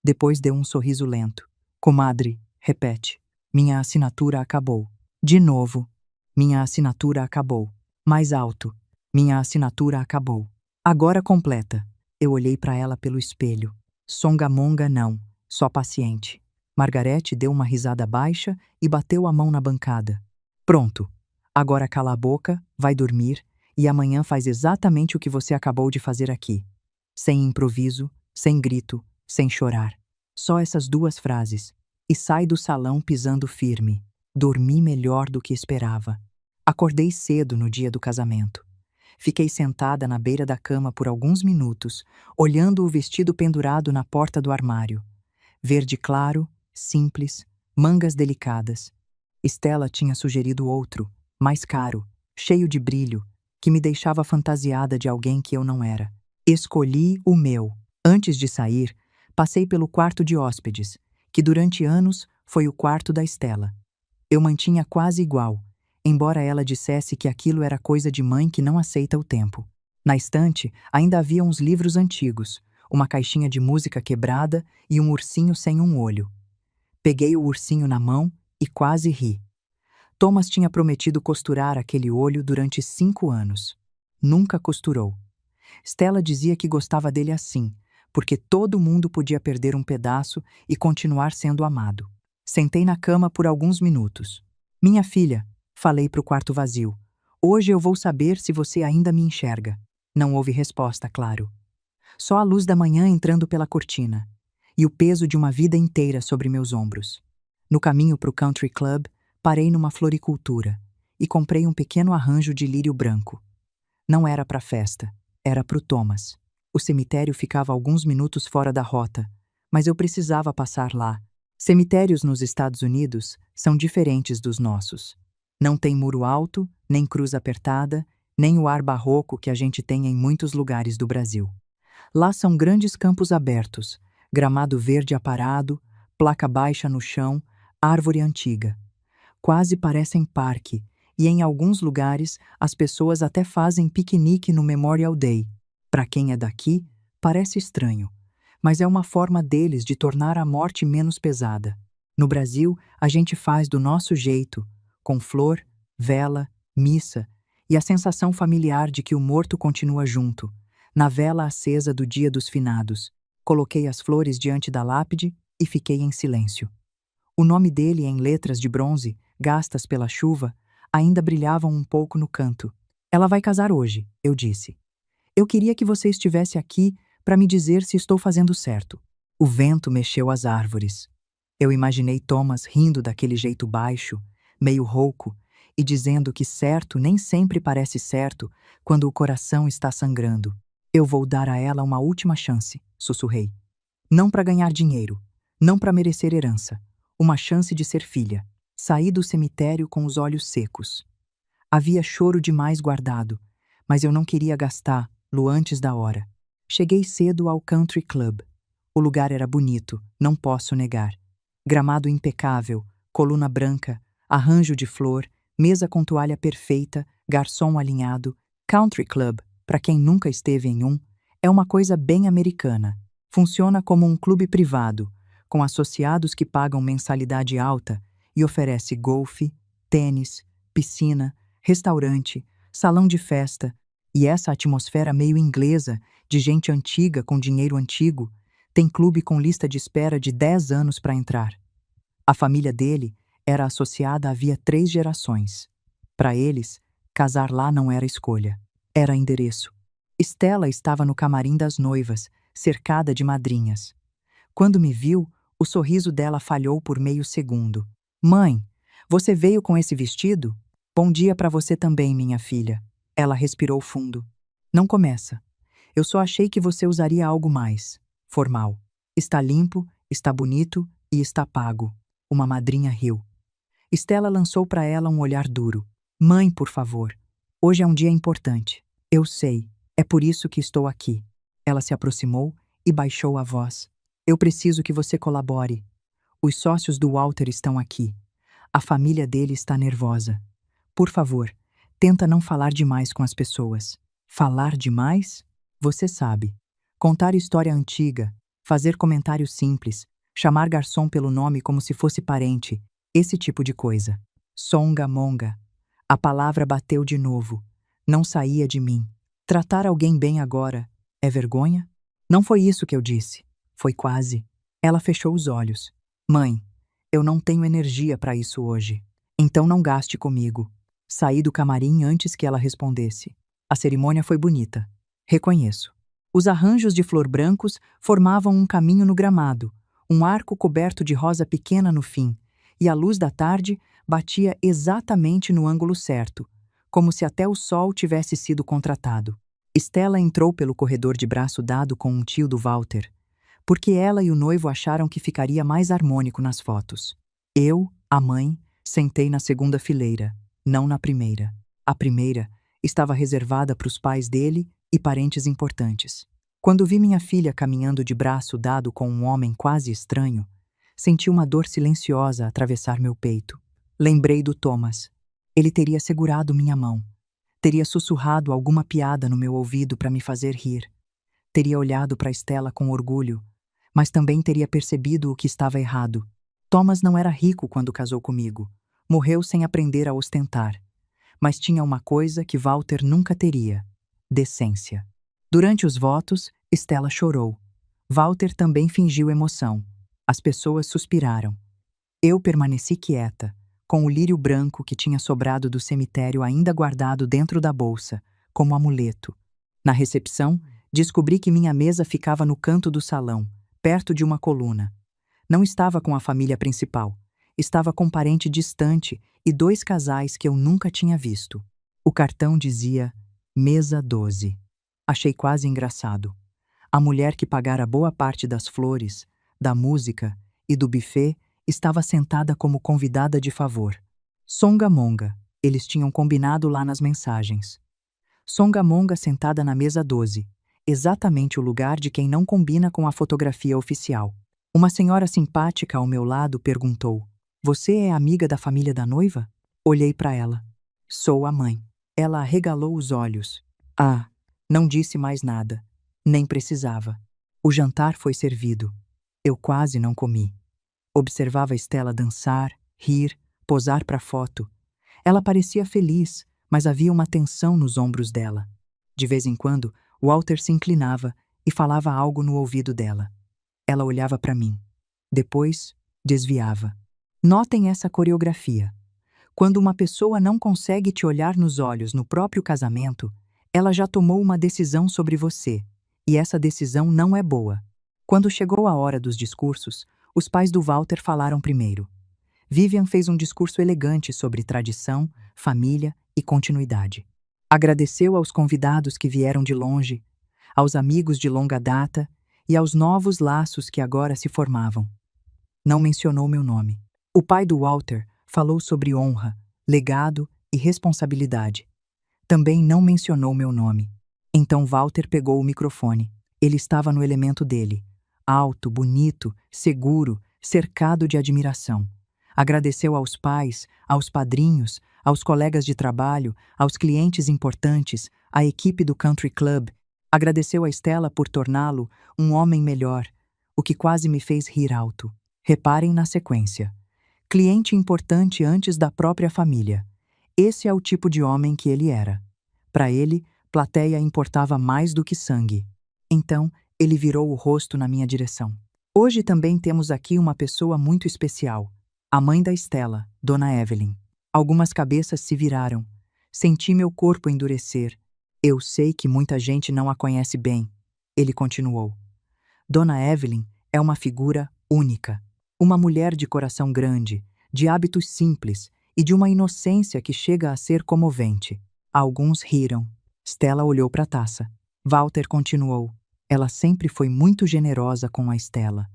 Depois deu um sorriso lento. Comadre, repete. Minha assinatura acabou. De novo. Minha assinatura acabou. Mais alto. Minha assinatura acabou. Agora completa. Eu olhei para ela pelo espelho. Songamonga não, só paciente. Margarete deu uma risada baixa e bateu a mão na bancada. Pronto. Agora cala a boca, vai dormir, e amanhã faz exatamente o que você acabou de fazer aqui. Sem improviso, sem grito, sem chorar. Só essas 2 frases. E sai do salão pisando firme. Dormi melhor do que esperava. Acordei cedo no dia do casamento. Fiquei sentada na beira da cama por alguns minutos, olhando o vestido pendurado na porta do armário. Verde claro, simples, mangas delicadas. Estela tinha sugerido outro, mais caro, cheio de brilho, que me deixava fantasiada de alguém que eu não era. Escolhi o meu. Antes de sair, passei pelo quarto de hóspedes, que durante anos foi o quarto da Estela. Eu mantinha quase igual, embora ela dissesse que aquilo era coisa de mãe que não aceita o tempo. Na estante ainda havia uns livros antigos, uma caixinha de música quebrada e um ursinho sem um olho. Peguei o ursinho na mão e quase ri. Thomas tinha prometido costurar aquele olho durante 5 anos. Nunca costurou. Stella dizia que gostava dele assim, porque todo mundo podia perder um pedaço e continuar sendo amado. Sentei na cama por alguns minutos. Minha filha, falei para o quarto vazio, hoje eu vou saber se você ainda me enxerga. Não houve resposta, claro. Só a luz da manhã entrando pela cortina, e o peso de uma vida inteira sobre meus ombros. No caminho para o country club, parei numa floricultura e comprei um pequeno arranjo de lírio branco. Não era para festa, era para o Thomas. O cemitério ficava alguns minutos fora da rota, mas eu precisava passar lá. Cemitérios nos Estados Unidos são diferentes dos nossos. Não tem muro alto, nem cruz apertada, nem o ar barroco que a gente tem em muitos lugares do Brasil. Lá são grandes campos abertos, gramado verde aparado, placa baixa no chão, árvore antiga. Quase parecem parque, e em alguns lugares as pessoas até fazem piquenique no Memorial Day. Para quem é daqui, parece estranho, mas é uma forma deles de tornar a morte menos pesada. No Brasil, a gente faz do nosso jeito, com flor, vela, missa e a sensação familiar de que o morto continua junto. Na vela acesa do Dia dos Finados, coloquei as flores diante da lápide e fiquei em silêncio. O nome dele em letras de bronze, gastas pela chuva, ainda brilhavam um pouco no canto. Ela vai casar hoje, eu disse. Eu queria que você estivesse aqui para me dizer se estou fazendo certo. O vento mexeu as árvores. Eu imaginei Thomas rindo daquele jeito baixo, meio rouco, e dizendo que certo nem sempre parece certo quando o coração está sangrando. Eu vou dar a ela uma última chance, sussurrei. Não para ganhar dinheiro, não para merecer herança. Uma chance de ser filha. Saí do cemitério com os olhos secos. Havia choro demais guardado, mas eu não queria gastá-lo antes da hora. Cheguei cedo ao Country Club. O lugar era bonito, não posso negar. Gramado impecável, coluna branca, arranjo de flor, mesa com toalha perfeita, garçom alinhado. Country Club, para quem nunca esteve em um, é uma coisa bem americana. Funciona como um clube privado, com associados que pagam mensalidade alta e oferece golfe, tênis, piscina, restaurante, salão de festa, e essa atmosfera meio inglesa, de gente antiga com dinheiro antigo, tem clube com lista de espera de 10 anos para entrar. A família dele era associada havia 3 gerações. Para eles, casar lá não era escolha, era endereço. Stella estava no camarim das noivas, cercada de madrinhas. Quando me viu, o sorriso dela falhou por meio segundo. Mãe, você veio com esse vestido? Bom dia para você também, minha filha. Ela respirou fundo. Não começa. Eu só achei que você usaria algo mais formal. Está limpo, está bonito e está pago. Uma madrinha riu. Stella lançou para ela um olhar duro. Mãe, por favor. Hoje é um dia importante. Eu sei. É por isso que estou aqui. Ela se aproximou e baixou a voz. Eu preciso que você colabore. Os sócios do Walter estão aqui. A família dele está nervosa. Por favor, tenta não falar demais com as pessoas. Falar demais? Você sabe. Contar história antiga, fazer comentário simples, chamar garçom pelo nome como se fosse parente, esse tipo de coisa. Songamonga. A palavra bateu de novo. Não saía de mim. Tratar alguém bem agora é vergonha? Não foi isso que eu disse. Foi quase. Ela fechou os olhos. Mãe, eu não tenho energia para isso hoje. Então não gaste comigo. Saí do camarim antes que ela respondesse. A cerimônia foi bonita. Reconheço. Os arranjos de flor brancos formavam um caminho no gramado, um arco coberto de rosa pequena no fim, e a luz da tarde batia exatamente no ângulo certo, como se até o sol tivesse sido contratado. Stella entrou pelo corredor de braço dado com um tio do Walter, porque ela e o noivo acharam que ficaria mais harmônico nas fotos. Eu, a mãe, sentei na segunda fileira, não na primeira. A primeira estava reservada para os pais dele e parentes importantes. Quando vi minha filha caminhando de braço dado com um homem quase estranho, senti uma dor silenciosa atravessar meu peito. Lembrei do Thomas. Ele teria segurado minha mão. Teria sussurrado alguma piada no meu ouvido para me fazer rir. Teria olhado para Stella com orgulho, mas também teria percebido o que estava errado. Thomas não era rico quando casou comigo. Morreu sem aprender a ostentar. Mas tinha uma coisa que Walter nunca teria: decência. Durante os votos, Stella chorou. Walter também fingiu emoção. As pessoas suspiraram. Eu permaneci quieta, com o lírio branco que tinha sobrado do cemitério ainda guardado dentro da bolsa, como amuleto. Na recepção, descobri que minha mesa ficava no canto do salão, perto de uma coluna. Não estava com a família principal. Estava com um parente distante e 2 casais que eu nunca tinha visto. O cartão dizia Mesa 12. Achei quase engraçado. A mulher que pagara boa parte das flores, da música e do buffet estava sentada como convidada de favor. Songamonga, eles tinham combinado lá nas mensagens. Songamonga sentada na mesa 12, exatamente o lugar de quem não combina com a fotografia oficial. Uma senhora simpática ao meu lado perguntou: Você é amiga da família da noiva? Olhei para ela. Sou a mãe. Ela arregalou os olhos. Ah, não disse mais nada. Nem precisava. O jantar foi servido. Eu quase não comi. Observava Stella dançar, rir, posar para foto. Ela parecia feliz, mas havia uma tensão nos ombros dela. De vez em quando, Walter se inclinava e falava algo no ouvido dela. Ela olhava para mim. Depois, desviava. Notem essa coreografia. Quando uma pessoa não consegue te olhar nos olhos no próprio casamento, Ela já tomou uma decisão sobre você, e essa decisão não é boa. Quando chegou a hora dos discursos, os pais do Walter falaram primeiro. Vivian fez um discurso elegante sobre tradição, família e continuidade. Agradeceu aos convidados que vieram de longe, aos amigos de longa data e aos novos laços que agora se formavam. Não mencionou meu nome. O pai do Walter falou sobre honra, legado e responsabilidade. Também não mencionou meu nome. Então Walter pegou o microfone. Ele estava no elemento dele. Alto, bonito, seguro, cercado de admiração. Agradeceu aos pais, aos padrinhos, aos colegas de trabalho, aos clientes importantes, à equipe do Country Club. Agradeceu a Stella por torná-lo um homem melhor, o que quase me fez rir alto. Reparem na sequência. Cliente importante antes da própria família. Esse é o tipo de homem que ele era. Para ele, plateia importava mais do que sangue. Então, ele virou o rosto na minha direção. Hoje também temos aqui uma pessoa muito especial. A mãe da Stella, Dona Evelyn. Algumas cabeças se viraram. Senti meu corpo endurecer. Eu sei que muita gente não a conhece bem. Ele continuou. Dona Evelyn é uma figura única. Uma mulher de coração grande, de hábitos simples e de uma inocência que chega a ser comovente. Alguns riram. Stella olhou para a taça. Walter continuou. Ela sempre foi muito generosa com a Stella.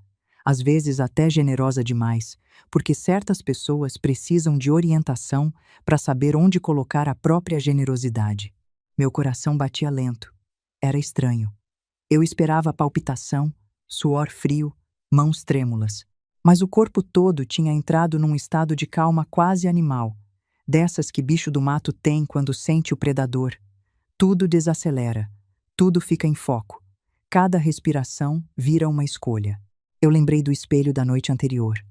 Às vezes até generosa demais, porque certas pessoas precisam de orientação para saber onde colocar a própria generosidade. Meu coração batia lento. Era estranho. Eu esperava palpitação, suor frio, mãos trêmulas. Mas o corpo todo tinha entrado num estado de calma quase animal, dessas que bicho do mato tem quando sente o predador. Tudo desacelera, tudo fica em foco. Cada respiração vira uma escolha. Eu lembrei do espelho da noite anterior.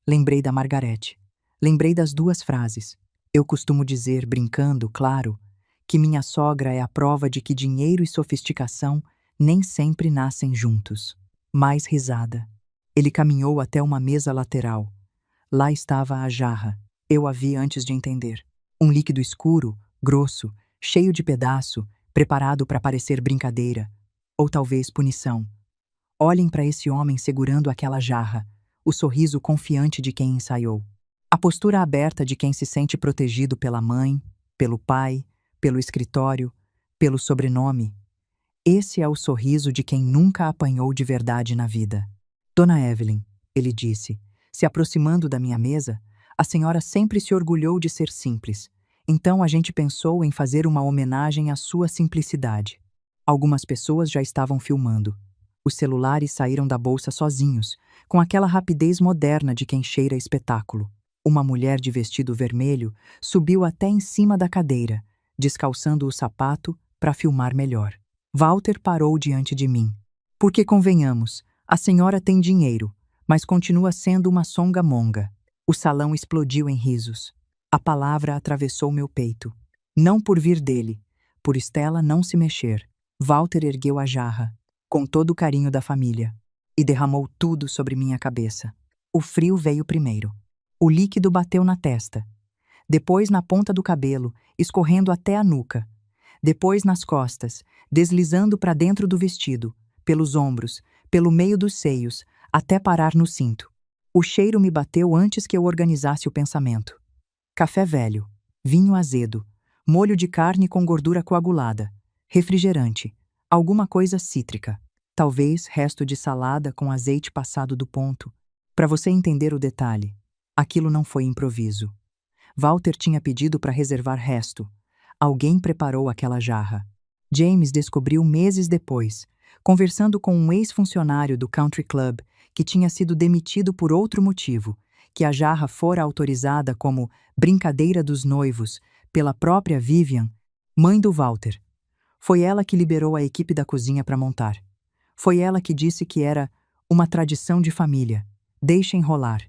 Lembrei da Margarete. Lembrei das duas frases. Eu costumo dizer, brincando, claro, que minha sogra é a prova de que dinheiro e sofisticação nem sempre nascem juntos. Mais risada. Ele caminhou até uma mesa lateral. Lá estava a jarra. Eu a vi antes de entender. Um líquido escuro, grosso, cheio de pedaço, preparado para parecer brincadeira. Ou talvez punição. Olhem para esse homem segurando aquela jarra, o sorriso confiante de quem ensaiou. A postura aberta de quem se sente protegido pela mãe, pelo pai, pelo escritório, pelo sobrenome. Esse é o sorriso de quem nunca apanhou de verdade na vida. Dona Evelyn, ele disse, se aproximando da minha mesa, a senhora sempre se orgulhou de ser simples. Então a gente pensou em fazer uma homenagem à sua simplicidade. Algumas pessoas já estavam filmando. Os celulares saíram da bolsa sozinhos, com aquela rapidez moderna de quem cheira espetáculo. Uma mulher de vestido vermelho subiu até em cima da cadeira, descalçando o sapato para filmar melhor. Walter parou diante de mim. Porque convenhamos, a senhora tem dinheiro, mas continua sendo uma songamonga. O salão explodiu em risos. A palavra atravessou meu peito. Não por vir dele, por Stella não se mexer. Walter ergueu a jarra, com todo o carinho da família, e derramou tudo sobre minha cabeça. O frio veio primeiro. O líquido bateu na testa, depois na ponta do cabelo, escorrendo até a nuca, depois nas costas, deslizando para dentro do vestido, pelos ombros, pelo meio dos seios, até parar no cinto. O cheiro me bateu antes que eu organizasse o pensamento. Café velho, vinho azedo, molho de carne com gordura coagulada, refrigerante, alguma coisa cítrica, talvez resto de salada com azeite passado do ponto. Para você entender o detalhe, aquilo não foi improviso. Walter tinha pedido para reservar resto. Alguém preparou aquela jarra. James descobriu meses depois, conversando com um ex-funcionário do Country Club que tinha sido demitido por outro motivo, que a jarra fora autorizada como brincadeira dos noivos pela própria Vivian, mãe do Walter. Foi ela que liberou a equipe da cozinha para montar. Foi ela que disse que era uma tradição de família. Deixem rolar.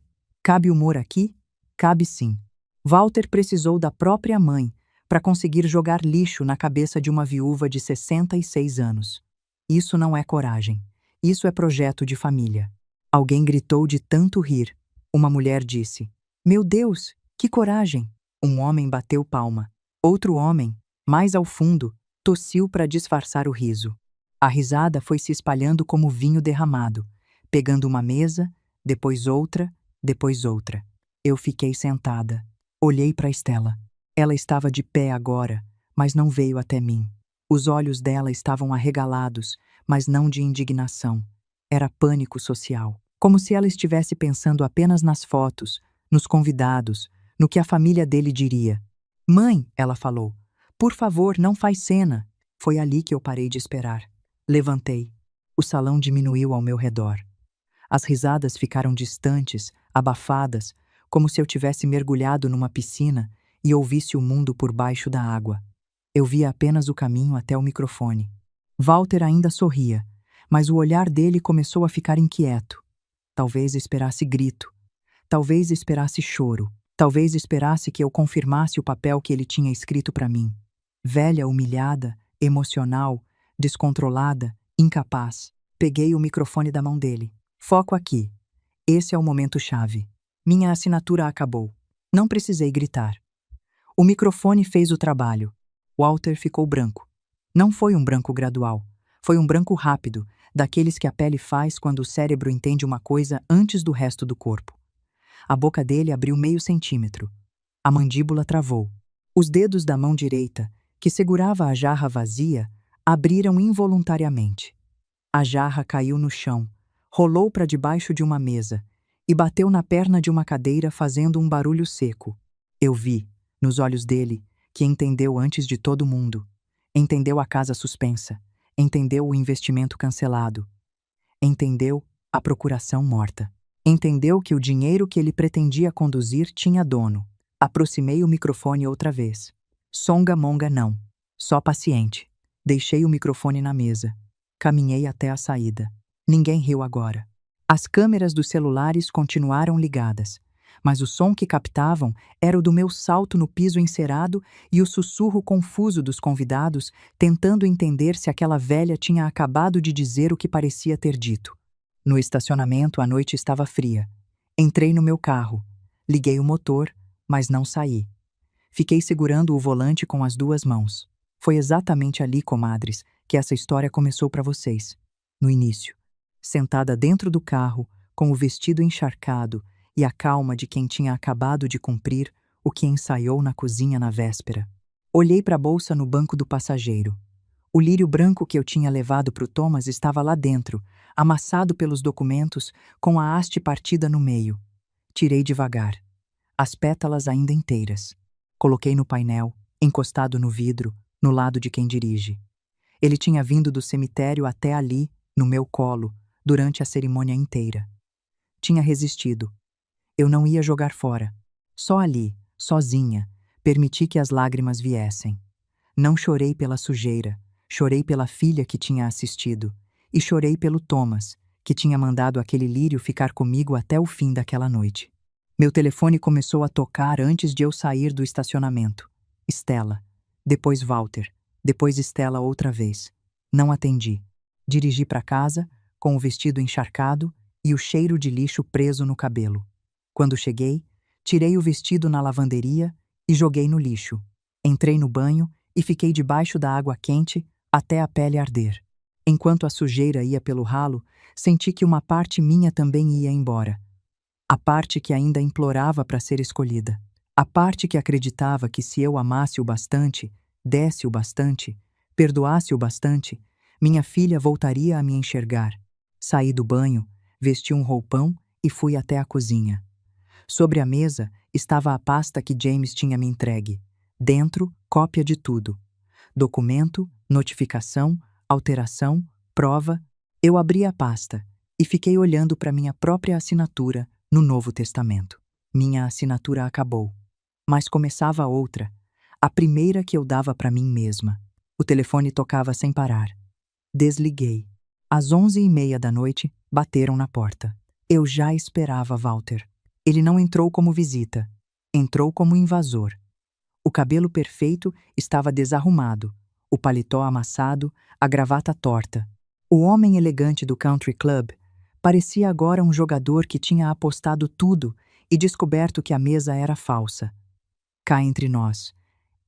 Cabe humor aqui? Cabe sim. Walter precisou da própria mãe para conseguir jogar lixo na cabeça de uma viúva de 66 anos. Isso não é coragem. Isso é projeto de família. Alguém gritou de tanto rir. Uma mulher disse: "Meu Deus, que coragem!" Um homem bateu palma. Outro homem, mais ao fundo, tossiu para disfarçar o riso. A risada foi se espalhando como vinho derramado, pegando uma mesa, depois outra, depois outra. Eu fiquei sentada. Olhei para Estela. Ela estava de pé agora, mas não veio até mim. Os olhos dela estavam arregalados, mas não de indignação. Era pânico social. Como se ela estivesse pensando apenas nas fotos, nos convidados, no que a família dele diria. "Mãe", ela falou, "por favor, não faz cena." Foi ali que eu parei de esperar. Levantei. O salão diminuiu ao meu redor. As risadas ficaram distantes, abafadas, como se eu tivesse mergulhado numa piscina e ouvisse o mundo por baixo da água. Eu via apenas o caminho até o microfone. Walter ainda sorria, mas o olhar dele começou a ficar inquieto. Talvez esperasse grito. Talvez esperasse choro. Talvez esperasse que eu confirmasse o papel que ele tinha escrito para mim. Velha, humilhada, emocional, descontrolada, incapaz. Peguei o microfone da mão dele. "Foco aqui. Esse é o momento-chave. Minha assinatura acabou. Não precisei gritar." O microfone fez o trabalho. Walter ficou branco. Não foi um branco gradual. Foi um branco rápido, daqueles que a pele faz quando o cérebro entende uma coisa antes do resto do corpo. A boca dele abriu meio centímetro. A mandíbula travou. Os dedos da mão direita, que segurava a jarra vazia, abriram involuntariamente. A jarra caiu no chão, rolou para debaixo de uma mesa e bateu na perna de uma cadeira fazendo um barulho seco. Eu vi, nos olhos dele, que entendeu antes de todo mundo. Entendeu a casa suspensa. Entendeu o investimento cancelado. Entendeu a procuração morta. Entendeu que o dinheiro que ele pretendia conduzir tinha dono. Aproximei o microfone outra vez. Songamonga não. Só paciente. Deixei o microfone na mesa. Caminhei até a saída. Ninguém riu agora. As câmeras dos celulares continuaram ligadas, mas o som que captavam era o do meu salto no piso encerado e o sussurro confuso dos convidados tentando entender se aquela velha tinha acabado de dizer o que parecia ter dito. No estacionamento, a noite estava fria. Entrei no meu carro. Liguei o motor, mas não saí. Fiquei segurando o volante com as duas mãos. Foi exatamente ali, comadres, que essa história começou para vocês. No início. Sentada dentro do carro, com o vestido encharcado e a calma de quem tinha acabado de cumprir o que ensaiou na cozinha na véspera. Olhei para a bolsa no banco do passageiro. O lírio branco que eu tinha levado para o Thomas estava lá dentro, amassado pelos documentos, com a haste partida no meio. Tirei devagar. As pétalas ainda inteiras. Coloquei no painel, encostado no vidro, no lado de quem dirige. Ele tinha vindo do cemitério até ali, no meu colo, durante a cerimônia inteira. Tinha resistido. Eu não ia jogar fora. Só ali, sozinha, permiti que as lágrimas viessem. Não chorei pela sujeira, chorei pela filha que tinha assistido, e chorei pelo Thomas, que tinha mandado aquele lírio ficar comigo até o fim daquela noite. Meu telefone começou a tocar antes de eu sair do estacionamento. Estela. Depois Walter. Depois Estela outra vez. Não atendi. Dirigi para casa, com o vestido encharcado e o cheiro de lixo preso no cabelo. Quando cheguei, tirei o vestido na lavanderia e joguei no lixo. Entrei no banho e fiquei debaixo da água quente até a pele arder. Enquanto a sujeira ia pelo ralo, senti que uma parte minha também ia embora. A parte que ainda implorava para ser escolhida. A parte que acreditava que se eu amasse o bastante, desse o bastante, perdoasse o bastante, minha filha voltaria a me enxergar. Saí do banho, vesti um roupão e fui até a cozinha. Sobre a mesa estava a pasta que James tinha me entregue. Dentro, cópia de tudo. Documento, notificação, alteração, prova. Eu abri a pasta e fiquei olhando para minha própria assinatura no Novo Testamento. Minha assinatura acabou. Mas começava outra, a primeira que eu dava para mim mesma. O telefone tocava sem parar. Desliguei. Às 11h30 da noite, bateram na porta. Eu já esperava Walter. Ele não entrou como visita. Entrou como invasor. O cabelo perfeito estava desarrumado, o paletó amassado, a gravata torta. O homem elegante do country club parecia agora um jogador que tinha apostado tudo e descoberto que a mesa era falsa. Cá entre nós,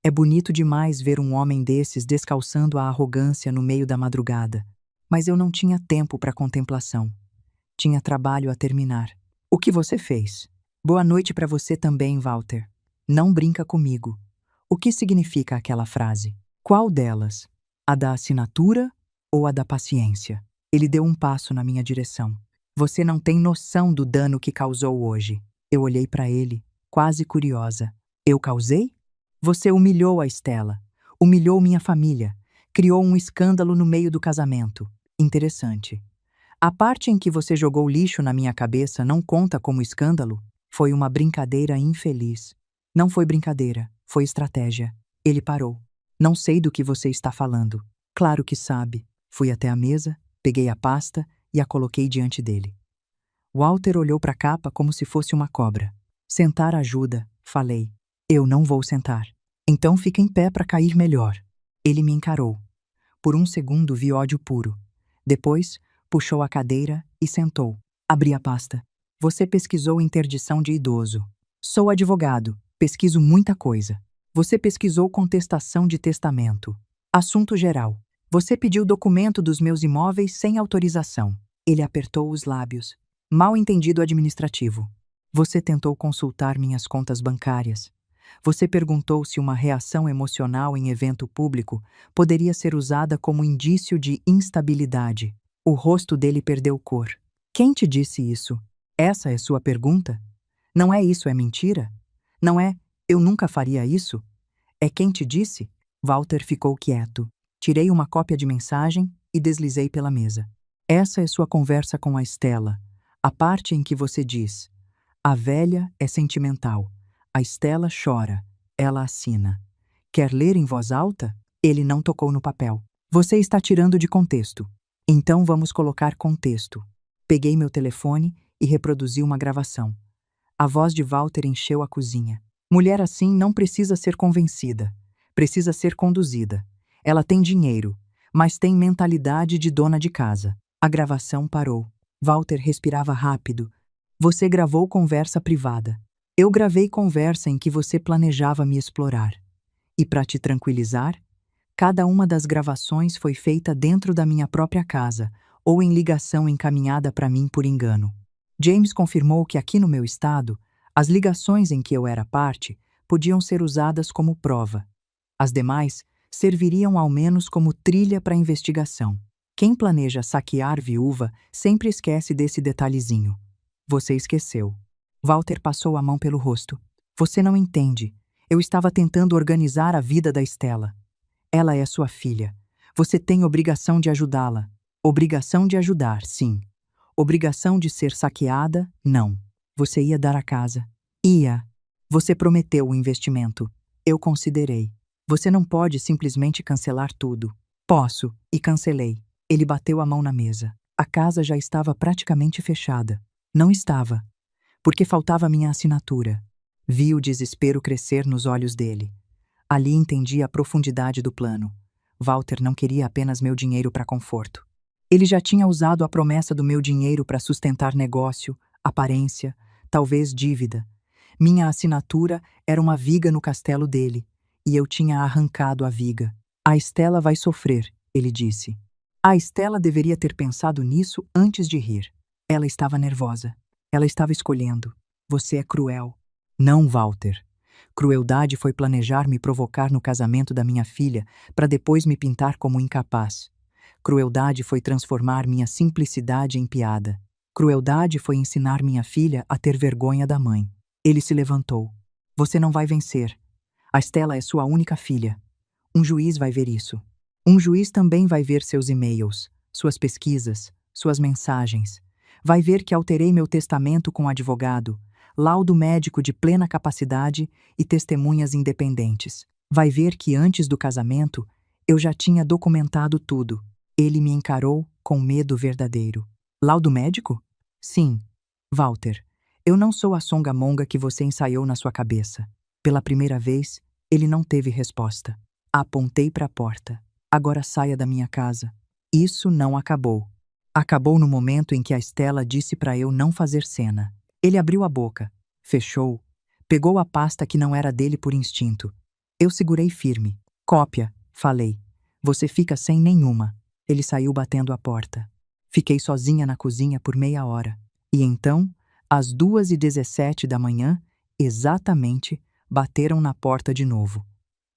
É bonito demais ver um homem desses descalçando a arrogância no meio da madrugada. Mas eu não tinha tempo para contemplação. Tinha trabalho a terminar. O que você fez? Boa noite para você também, Walter. Não brinca comigo. O que significa aquela frase? Qual delas? A da assinatura ou a da paciência? Ele deu um passo na minha direção. Você não tem noção do dano que causou hoje. Eu olhei para ele, quase curiosa. Eu causei? Você humilhou a Estela. Humilhou minha família. Criou um escândalo no meio do casamento. Interessante. A parte em que você jogou lixo na minha cabeça não conta como escândalo? Foi uma brincadeira infeliz. Não foi brincadeira, foi estratégia. Ele parou. Não sei do que você está falando. Claro que sabe. Fui até a mesa, peguei a pasta e a coloquei diante dele. Walter olhou para a capa como se fosse uma cobra. Sentar ajuda, falei. Eu não vou sentar. Então fica em pé para cair melhor. Ele me encarou. Por um segundo vi ódio puro. Depois, puxou a cadeira e sentou. Abri a pasta. Você pesquisou interdição de idoso. Sou advogado. Pesquiso muita coisa. Você pesquisou contestação de testamento. Assunto geral. Você pediu documento dos meus imóveis sem autorização. Ele apertou os lábios. Mal entendido administrativo. Você tentou consultar minhas contas bancárias. Você perguntou se uma reação emocional em evento público poderia ser usada como indício de instabilidade. O rosto dele perdeu cor. Quem te disse isso? Essa é sua pergunta? Não é isso, é mentira? Não é, eu nunca faria isso? É quem te disse? Walter ficou quieto. Tirei uma cópia de mensagem e deslizei pela mesa. Essa é sua conversa com a Estela. A parte em que você diz: a velha é sentimental. A Estela chora. Ela assina. Quer ler em voz alta? Ele não tocou no papel. Você está tirando de contexto. Então vamos colocar contexto. Peguei meu telefone e reproduzi uma gravação. A voz de Walter encheu a cozinha. Mulher assim não precisa ser convencida. Precisa ser conduzida. Ela tem dinheiro, mas tem mentalidade de dona de casa. A gravação parou. Walter respirava rápido. Você gravou conversa privada. Eu gravei conversa em que você planejava me explorar. E para te tranquilizar, cada uma das gravações foi feita dentro da minha própria casa ou em ligação encaminhada para mim por engano. James confirmou que aqui no meu estado, as ligações em que eu era parte podiam ser usadas como prova. As demais serviriam ao menos como trilha para a investigação. Quem planeja saquear viúva sempre esquece desse detalhezinho. Você esqueceu. Walter passou a mão pelo rosto. Você não entende. Eu estava tentando organizar a vida da Estela. Ela é sua filha. Você tem obrigação de ajudá-la. Obrigação de ajudar, sim. Obrigação de ser saqueada, não. Você ia dar a casa. Ia. Você prometeu o investimento. Eu considerei. Você não pode simplesmente cancelar tudo. Posso, e cancelei. Ele bateu a mão na mesa. A casa já estava praticamente fechada. Não estava. Porque faltava minha assinatura. Vi o desespero crescer nos olhos dele. Ali entendi a profundidade do plano. Walter não queria apenas meu dinheiro para conforto. Ele já tinha usado a promessa do meu dinheiro para sustentar negócio, aparência, talvez dívida. Minha assinatura era uma viga no castelo dele, e eu tinha arrancado a viga. A Estela vai sofrer, ele disse. A Estela deveria ter pensado nisso antes de rir. Ela estava nervosa. Ela estava escolhendo. Você é cruel. Não, Walter. Crueldade foi planejar me provocar no casamento da minha filha para depois me pintar como incapaz. Crueldade foi transformar minha simplicidade em piada. Crueldade foi ensinar minha filha a ter vergonha da mãe. Ele se levantou. Você não vai vencer. A Estela é sua única filha. Um juiz vai ver isso. Um juiz também vai ver seus e-mails, suas pesquisas, suas mensagens. Vai ver que alterei meu testamento com advogado, laudo médico de plena capacidade e testemunhas independentes. Vai ver que antes do casamento, eu já tinha documentado tudo. Ele me encarou com medo verdadeiro. Laudo médico? Sim. Walter, eu não sou a songamonga que você ensaiou na sua cabeça. Pela primeira vez, ele não teve resposta. Apontei para a porta. Agora saia da minha casa. Isso não acabou. Acabou no momento em que a Estela disse para eu não fazer cena. Ele abriu a boca, fechou, pegou a pasta que não era dele por instinto. Eu segurei firme. Cópia, falei. Você fica sem nenhuma. Ele saiu batendo a porta. Fiquei sozinha na cozinha por meia hora. E então, às 2h17 da manhã, exatamente, bateram na porta de novo.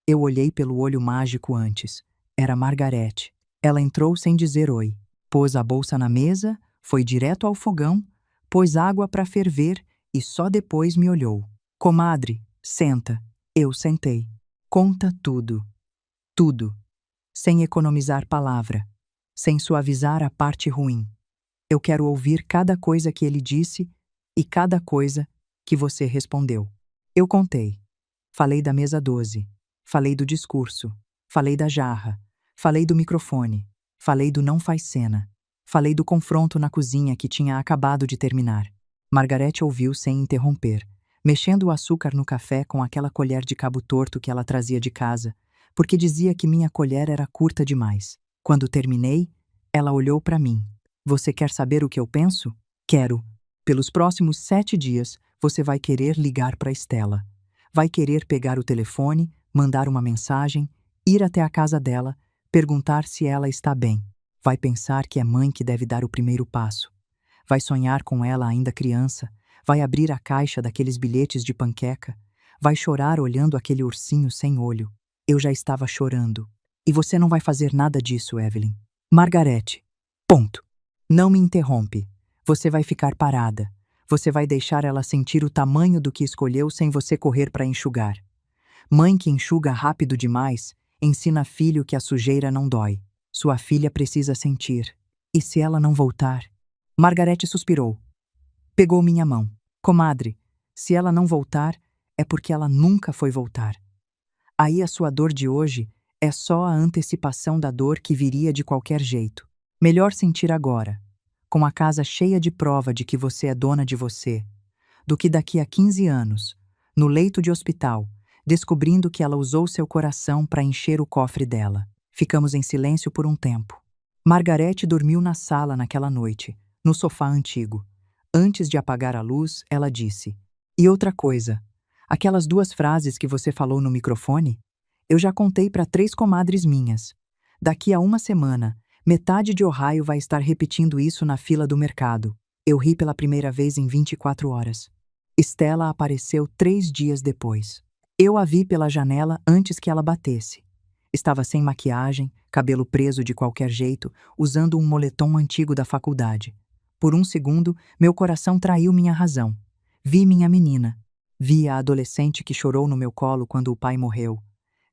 Eu olhei pelo olho mágico antes. Era Margarete. Ela entrou sem dizer oi. Pôs a bolsa na mesa, foi direto ao fogão, pôs água para ferver e só depois me olhou. Comadre, senta. Eu sentei. Conta tudo. Tudo. Sem economizar palavra. Sem suavizar a parte ruim. Eu quero ouvir cada coisa que ele disse e cada coisa que você respondeu. Eu contei. Falei da mesa 12. Falei do discurso. Falei da jarra. Falei do microfone. Falei do não faz cena. Falei do confronto na cozinha que tinha acabado de terminar. Margarete ouviu sem interromper, mexendo o açúcar no café com aquela colher de cabo torto que ela trazia de casa, porque dizia que minha colher era curta demais. Quando terminei, ela olhou para mim. Você quer saber o que eu penso? Quero. Pelos próximos 7 dias, você vai querer ligar para Estela. Vai querer pegar o telefone, mandar uma mensagem, ir até a casa dela, perguntar se ela está bem. Vai pensar que é mãe que deve dar o primeiro passo. Vai sonhar com ela ainda criança, vai abrir a caixa daqueles bilhetes de panqueca, vai chorar olhando aquele ursinho sem olho. Eu já estava chorando. E você não vai fazer nada disso, Evelyn. Margarete. Ponto. Não me interrompe. Você vai ficar parada. Você vai deixar ela sentir o tamanho do que escolheu sem você correr para enxugar. Mãe que enxuga rápido demais, ensina filho que a sujeira não dói. Sua filha precisa sentir. E se ela não voltar? Margarete suspirou. Pegou minha mão. Comadre, se ela não voltar, é porque ela nunca foi voltar. Aí a sua dor de hoje é só a antecipação da dor que viria de qualquer jeito. Melhor sentir agora, com a casa cheia de prova de que você é dona de você, do que daqui a 15 anos, no leito de hospital, descobrindo que ela usou seu coração para encher o cofre dela. Ficamos em silêncio por um tempo. Margarete dormiu na sala naquela noite, no sofá antigo. Antes de apagar a luz, ela disse: E outra coisa, aquelas 2 frases que você falou no microfone, eu já contei para 3 comadres minhas. Daqui a uma semana, metade de Ohio vai estar repetindo isso na fila do mercado. Eu ri pela primeira vez em 24 horas. Estela apareceu 3 dias depois. Eu a vi pela janela antes que ela batesse. Estava sem maquiagem, cabelo preso de qualquer jeito, usando um moletom antigo da faculdade. Por um segundo, meu coração traiu minha razão. Vi minha menina. Vi a adolescente que chorou no meu colo quando o pai morreu.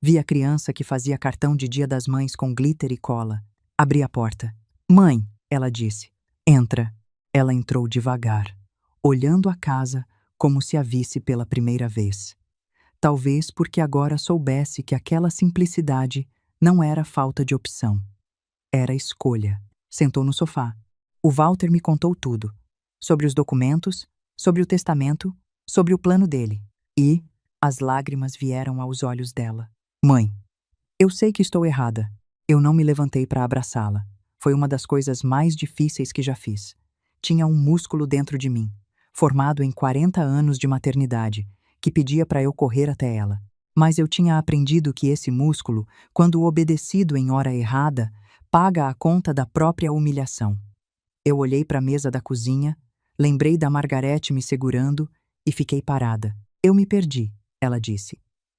Vi a criança que fazia cartão de Dia das Mães com glitter e cola. Abri a porta. Mãe, ela disse. Entra. Ela entrou devagar, olhando a casa como se a visse pela primeira vez. Talvez porque agora soubesse que aquela simplicidade não era falta de opção. Era escolha. Sentou no sofá. O Walter me contou tudo. Sobre os documentos, sobre o testamento, sobre o plano dele. E as lágrimas vieram aos olhos dela. Mãe, eu sei que estou errada. Eu não me levantei para abraçá-la. Foi uma das coisas mais difíceis que já fiz. Tinha um músculo dentro de mim, formado em 40 anos de maternidade, que pedia para eu correr até ela. Mas eu tinha aprendido que esse músculo, quando obedecido em hora errada, paga a conta da própria humilhação. Eu olhei para a mesa da cozinha, lembrei da Margarete me segurando e fiquei parada. Eu me perdi, ela disse.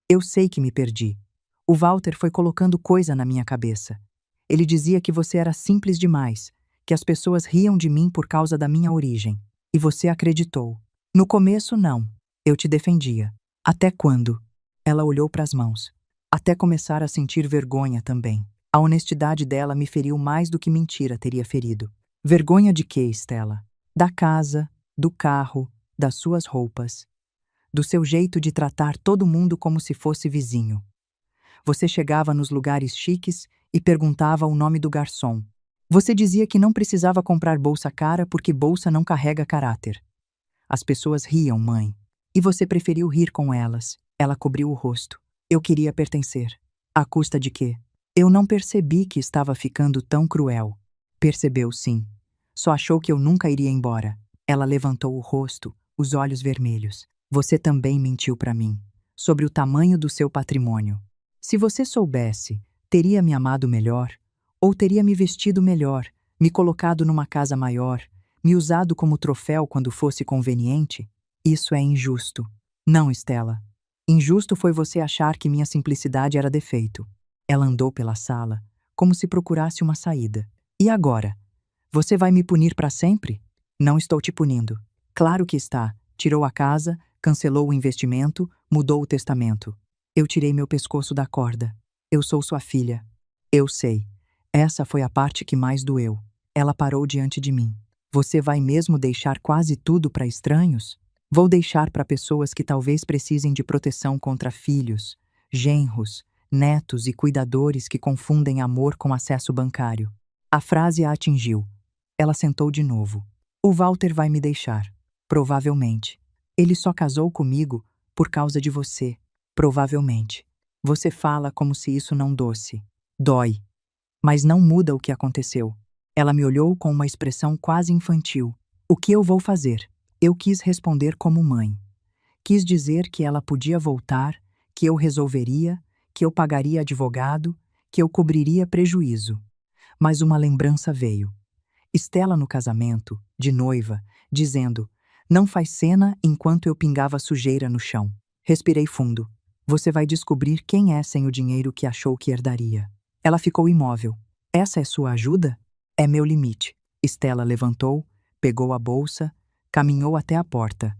Eu sei que me perdi. O Walter foi colocando coisa na minha cabeça. Ele dizia que você era simples demais, que as pessoas riam de mim por causa da minha origem. E você acreditou. No começo, não. Eu te defendia. Até quando? Ela olhou para as mãos. Até começar a sentir vergonha também. A honestidade dela me feriu mais do que mentira teria ferido. Vergonha de quê, Estela? Da casa, do carro, das suas roupas. Do seu jeito de tratar todo mundo como se fosse vizinho. Você chegava nos lugares chiques e perguntava o nome do garçom. Você dizia que não precisava comprar bolsa cara porque bolsa não carrega caráter. As pessoas riam, mãe. E você preferiu rir com elas. Ela cobriu o rosto. Eu queria pertencer. À custa de quê? Eu não percebi que estava ficando tão cruel. Percebeu, sim. Só achou que eu nunca iria embora. Ela levantou o rosto, os olhos vermelhos. Você também mentiu para mim. sobre o tamanho do seu patrimônio. Se você soubesse, teria me amado melhor, ou teria me vestido melhor, me colocado numa casa maior, me usado como troféu quando fosse conveniente? Isso é injusto. Não, Stella. Injusto foi você achar que minha simplicidade era defeito. Ela andou pela sala, como se procurasse uma saída. E agora? Você vai me punir para sempre? Não estou te punindo. Claro que está. Tirou a casa, cancelou o investimento, mudou o testamento. Eu tirei meu pescoço da corda. Eu sou sua filha. Eu sei. Essa foi a parte que mais doeu. Ela parou diante de mim. Você vai mesmo deixar quase tudo para estranhos? Vou deixar para pessoas que talvez precisem de proteção contra filhos, genros, netos e cuidadores que confundem amor com acesso bancário. A frase a atingiu. Ela sentou de novo. O Walter vai me deixar. Provavelmente. Ele só casou comigo por causa de você. Provavelmente. Você fala como se isso não doesse. Dói. Mas não muda o que aconteceu. Ela me olhou com uma expressão quase infantil. O que eu vou fazer? Eu quis responder como mãe. Quis dizer que ela podia voltar, que eu resolveria, que eu pagaria advogado, que eu cobriria prejuízo. Mas uma lembrança veio. Stella no casamento, de noiva, dizendo: "Não faz cena enquanto eu pingava sujeira no chão." Respirei fundo. Você vai descobrir quem é sem o dinheiro que achou que herdaria. Ela ficou imóvel. Essa é sua ajuda? É meu limite. Stella levantou, pegou a bolsa, caminhou até a porta.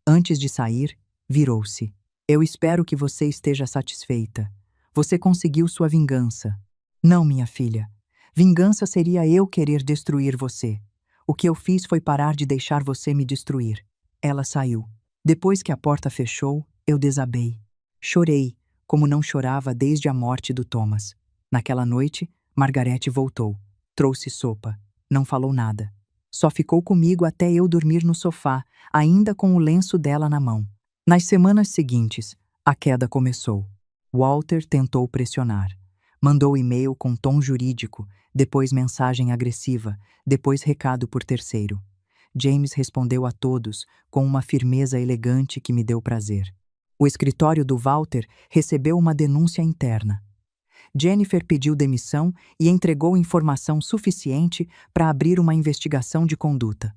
Antes de sair, virou-se. Eu espero que você esteja satisfeita. Você conseguiu sua vingança. Não, minha filha. Vingança seria eu querer destruir você. O que eu fiz foi parar de deixar você me destruir. Ela saiu. Depois que a porta fechou, eu desabei. Chorei, como não chorava desde a morte do Thomas. Naquela noite, Margarete voltou. Trouxe sopa. Não falou nada. Só ficou comigo até eu dormir no sofá, ainda com o lenço dela na mão. Nas semanas seguintes, a queda começou. Walter tentou pressionar. Mandou e-mail com tom jurídico, depois mensagem agressiva, depois recado por terceiro. James respondeu a todos com uma firmeza elegante que me deu prazer. O escritório do Walter recebeu uma denúncia interna. Jennifer pediu demissão e entregou informação suficiente para abrir uma investigação de conduta.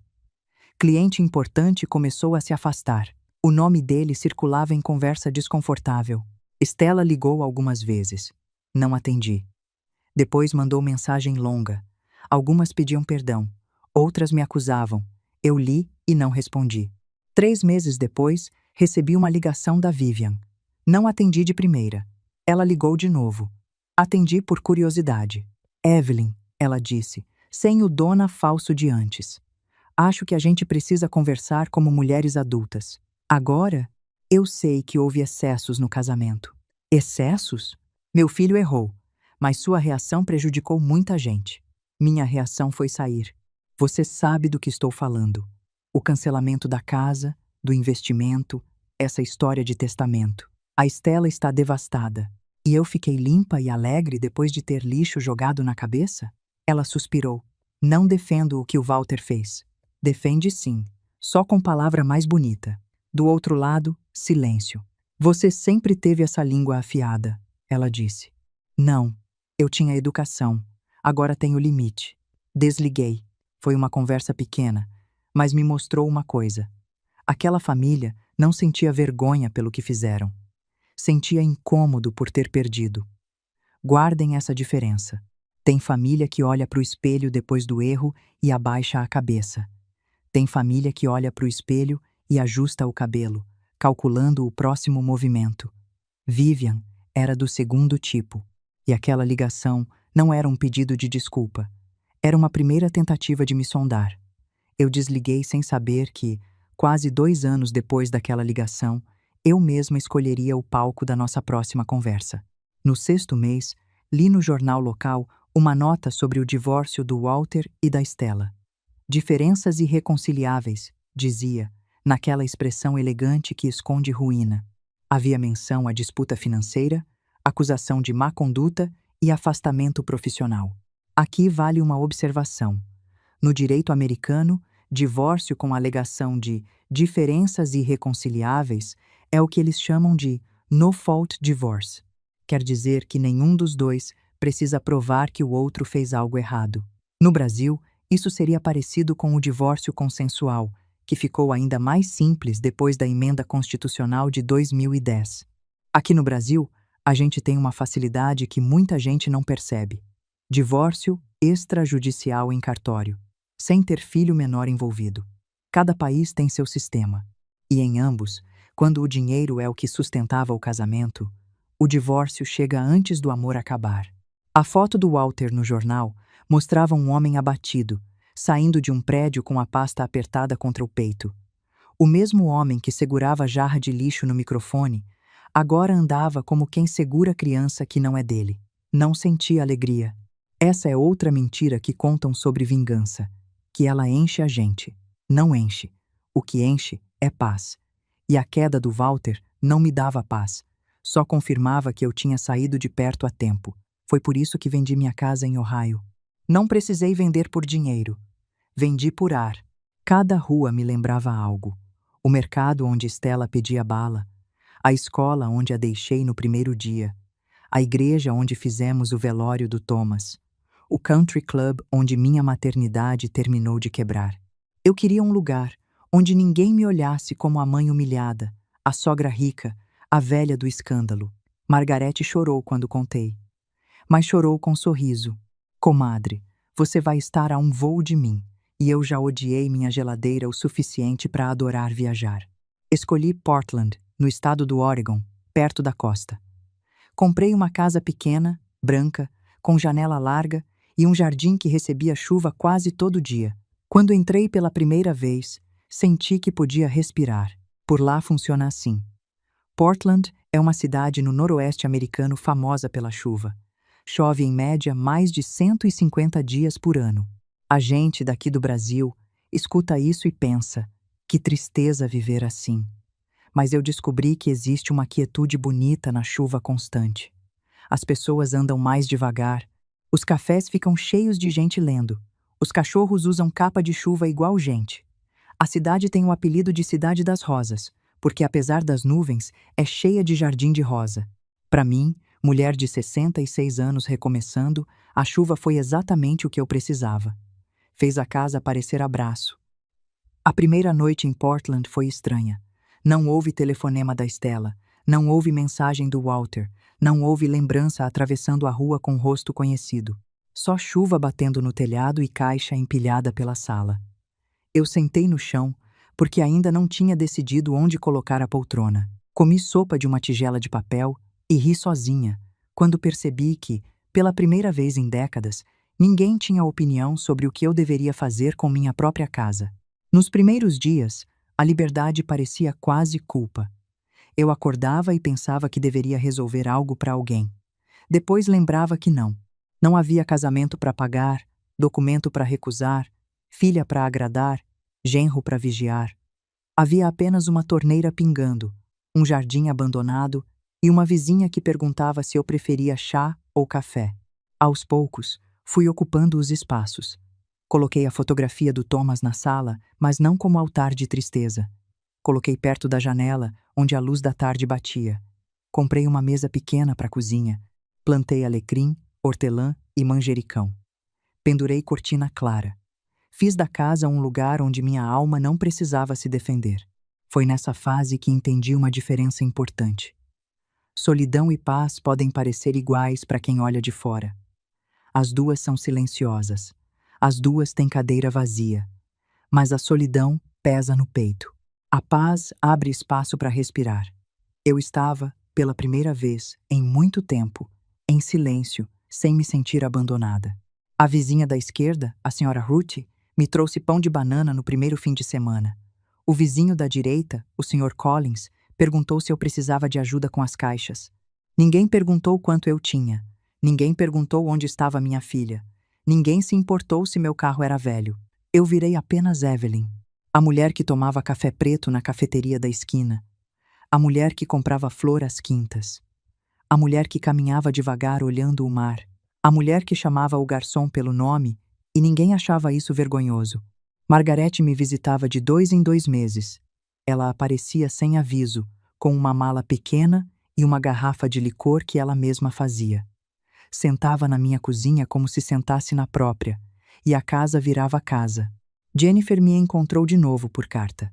Cliente importante começou a se afastar. O nome dele circulava em conversa desconfortável. Stella ligou algumas vezes. Não atendi. Depois mandou mensagem longa. Algumas pediam perdão, outras me acusavam. Eu li e não respondi. 3 meses depois, recebi uma ligação da Vivian. Não atendi de primeira. Ela ligou de novo. Atendi por curiosidade. Evelyn, ela disse, sem o dona falso de antes. Acho que a gente precisa conversar como mulheres adultas. Agora, eu sei que houve excessos no casamento. Excessos? Meu filho errou, mas sua reação prejudicou muita gente. Minha reação foi sair. Você sabe do que estou falando. O cancelamento da casa, do investimento, essa história de testamento. A Stella está devastada. E eu fiquei limpa e alegre depois de ter lixo jogado na cabeça? Ela suspirou. Não defendo o que o Walter fez. Defende sim, só com palavra mais bonita. Do outro lado, silêncio. Você sempre teve essa língua afiada, ela disse. Não, eu tinha educação. Agora tenho limite. Desliguei. Foi uma conversa pequena, mas me mostrou uma coisa. Aquela família não sentia vergonha pelo que fizeram. Sentia incômodo por ter perdido. Guardem essa diferença. Tem família que olha para o espelho depois do erro e abaixa a cabeça. Tem família que olha para o espelho e ajusta o cabelo, calculando o próximo movimento. Vivian era do segundo tipo, e aquela ligação não era um pedido de desculpa. Era uma primeira tentativa de me sondar. Eu desliguei sem saber que, quase 2 anos depois daquela ligação, eu mesma escolheria o palco da nossa próxima conversa. No 6º mês, li no jornal local uma nota sobre o divórcio do Walter e da Stella. Diferenças irreconciliáveis, dizia, naquela expressão elegante que esconde ruína. Havia menção à disputa financeira, acusação de má conduta e afastamento profissional. Aqui vale uma observação. No direito americano, divórcio com alegação de diferenças irreconciliáveis é o que eles chamam de No Fault Divorce. Quer dizer que nenhum dos dois precisa provar que o outro fez algo errado. No Brasil, isso seria parecido com o divórcio consensual, que ficou ainda mais simples depois da emenda constitucional de 2010. Aqui no Brasil, a gente tem uma facilidade que muita gente não percebe: divórcio extrajudicial em cartório, sem ter filho menor envolvido. Cada país tem seu sistema, e em ambos, quando o dinheiro é o que sustentava o casamento, o divórcio chega antes do amor acabar. A foto do Walter no jornal mostrava um homem abatido, saindo de um prédio com a pasta apertada contra o peito. O mesmo homem que segurava a jarra de lixo no microfone, agora andava como quem segura a criança que não é dele. Não sentia alegria. Essa é outra mentira que contam sobre vingança, que ela enche a gente. Não enche. O que enche é paz. E a queda do Walter não me dava paz. Só confirmava que eu tinha saído de perto a tempo. Foi por isso que vendi minha casa em Ohio. Não precisei vender por dinheiro. Vendi por ar. Cada rua me lembrava algo. O mercado onde Stella pedia bala, a escola onde a deixei no primeiro dia, a igreja onde fizemos o velório do Thomas, o country club onde minha maternidade terminou de quebrar. Eu queria um lugar onde ninguém me olhasse como a mãe humilhada, a sogra rica, a velha do escândalo. Margarete chorou quando contei. Mas chorou com sorriso. Comadre, você vai estar a um voo de mim, e eu já odiei minha geladeira o suficiente para adorar viajar. Escolhi Portland, no estado do Oregon, perto da costa. Comprei uma casa pequena, branca, com janela larga e um jardim que recebia chuva quase todo dia. Quando entrei pela primeira vez, senti que podia respirar. Por lá funciona assim. Portland é uma cidade no noroeste americano famosa pela chuva. Chove em média mais de 150 dias por ano. A gente daqui do Brasil escuta isso e pensa: que tristeza viver assim. Mas eu descobri que existe uma quietude bonita na chuva constante. As pessoas andam mais devagar, os cafés ficam cheios de gente lendo, os cachorros usam capa de chuva igual gente. A cidade tem o apelido de Cidade das Rosas, porque apesar das nuvens, é cheia de jardim de rosa. Para mim, mulher de 66 anos recomeçando, a chuva foi exatamente o que eu precisava. Fez a casa parecer abraço. A primeira noite em Portland foi estranha. Não houve telefonema da Stella, não houve mensagem do Walter, não houve lembrança atravessando a rua com rosto conhecido. Só chuva batendo no telhado e caixa empilhada pela sala. Eu sentei no chão, porque ainda não tinha decidido onde colocar a poltrona. Comi sopa de uma tigela de papel e ri sozinha, quando percebi que, pela primeira vez em décadas, ninguém tinha opinião sobre o que eu deveria fazer com minha própria casa. Nos primeiros dias, a liberdade parecia quase culpa. Eu acordava e pensava que deveria resolver algo para alguém. Depois lembrava que não. Não havia casamento para pagar, documento para recusar, filha para agradar, genro para vigiar. Havia apenas uma torneira pingando, um jardim abandonado e uma vizinha que perguntava se eu preferia chá ou café. Aos poucos, fui ocupando os espaços. Coloquei a fotografia do Thomas na sala, mas não como altar de tristeza. Coloquei perto da janela, onde a luz da tarde batia. Comprei uma mesa pequena para a cozinha. Plantei alecrim, hortelã e manjericão. Pendurei cortina clara. Fiz da casa um lugar onde minha alma não precisava se defender. Foi nessa fase que entendi uma diferença importante. Solidão e paz podem parecer iguais para quem olha de fora. As duas são silenciosas. As duas têm cadeira vazia. Mas a solidão pesa no peito. A paz abre espaço para respirar. Eu estava, pela primeira vez, em muito tempo, em silêncio, sem me sentir abandonada. A vizinha da esquerda, a senhora Ruth, me trouxe pão de banana no primeiro fim de semana. O vizinho da direita, o Sr. Collins, perguntou se eu precisava de ajuda com as caixas. Ninguém perguntou quanto eu tinha. Ninguém perguntou onde estava minha filha. Ninguém se importou se meu carro era velho. Eu virei apenas Evelyn, a mulher que tomava café preto na cafeteria da esquina, a mulher que comprava flor às quintas, a mulher que caminhava devagar olhando o mar, a mulher que chamava o garçom pelo nome e ninguém achava isso vergonhoso. Margarete me visitava de 2 em 2 meses. Ela aparecia sem aviso, com uma mala pequena e uma garrafa de licor que ela mesma fazia. Sentava na minha cozinha como se sentasse na própria, e a casa virava casa. Jennifer me encontrou de novo por carta.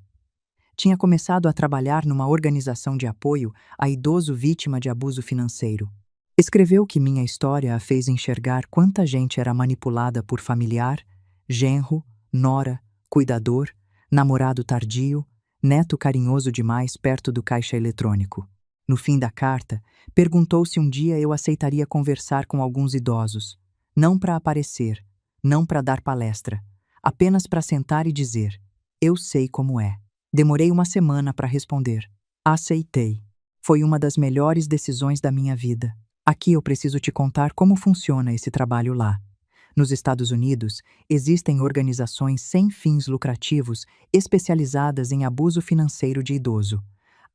Tinha começado a trabalhar numa organização de apoio a idoso vítima de abuso financeiro. Escreveu que minha história a fez enxergar quanta gente era manipulada por familiar, genro, nora, cuidador, namorado tardio, neto carinhoso demais perto do caixa eletrônico. No fim da carta, perguntou se um dia eu aceitaria conversar com alguns idosos. Não para aparecer, não para dar palestra, apenas para sentar e dizer: eu sei como é. Demorei uma semana para responder. Aceitei. Foi uma das melhores decisões da minha vida. Aqui eu preciso te contar como funciona esse trabalho lá. Nos Estados Unidos, existem organizações sem fins lucrativos especializadas em abuso financeiro de idoso.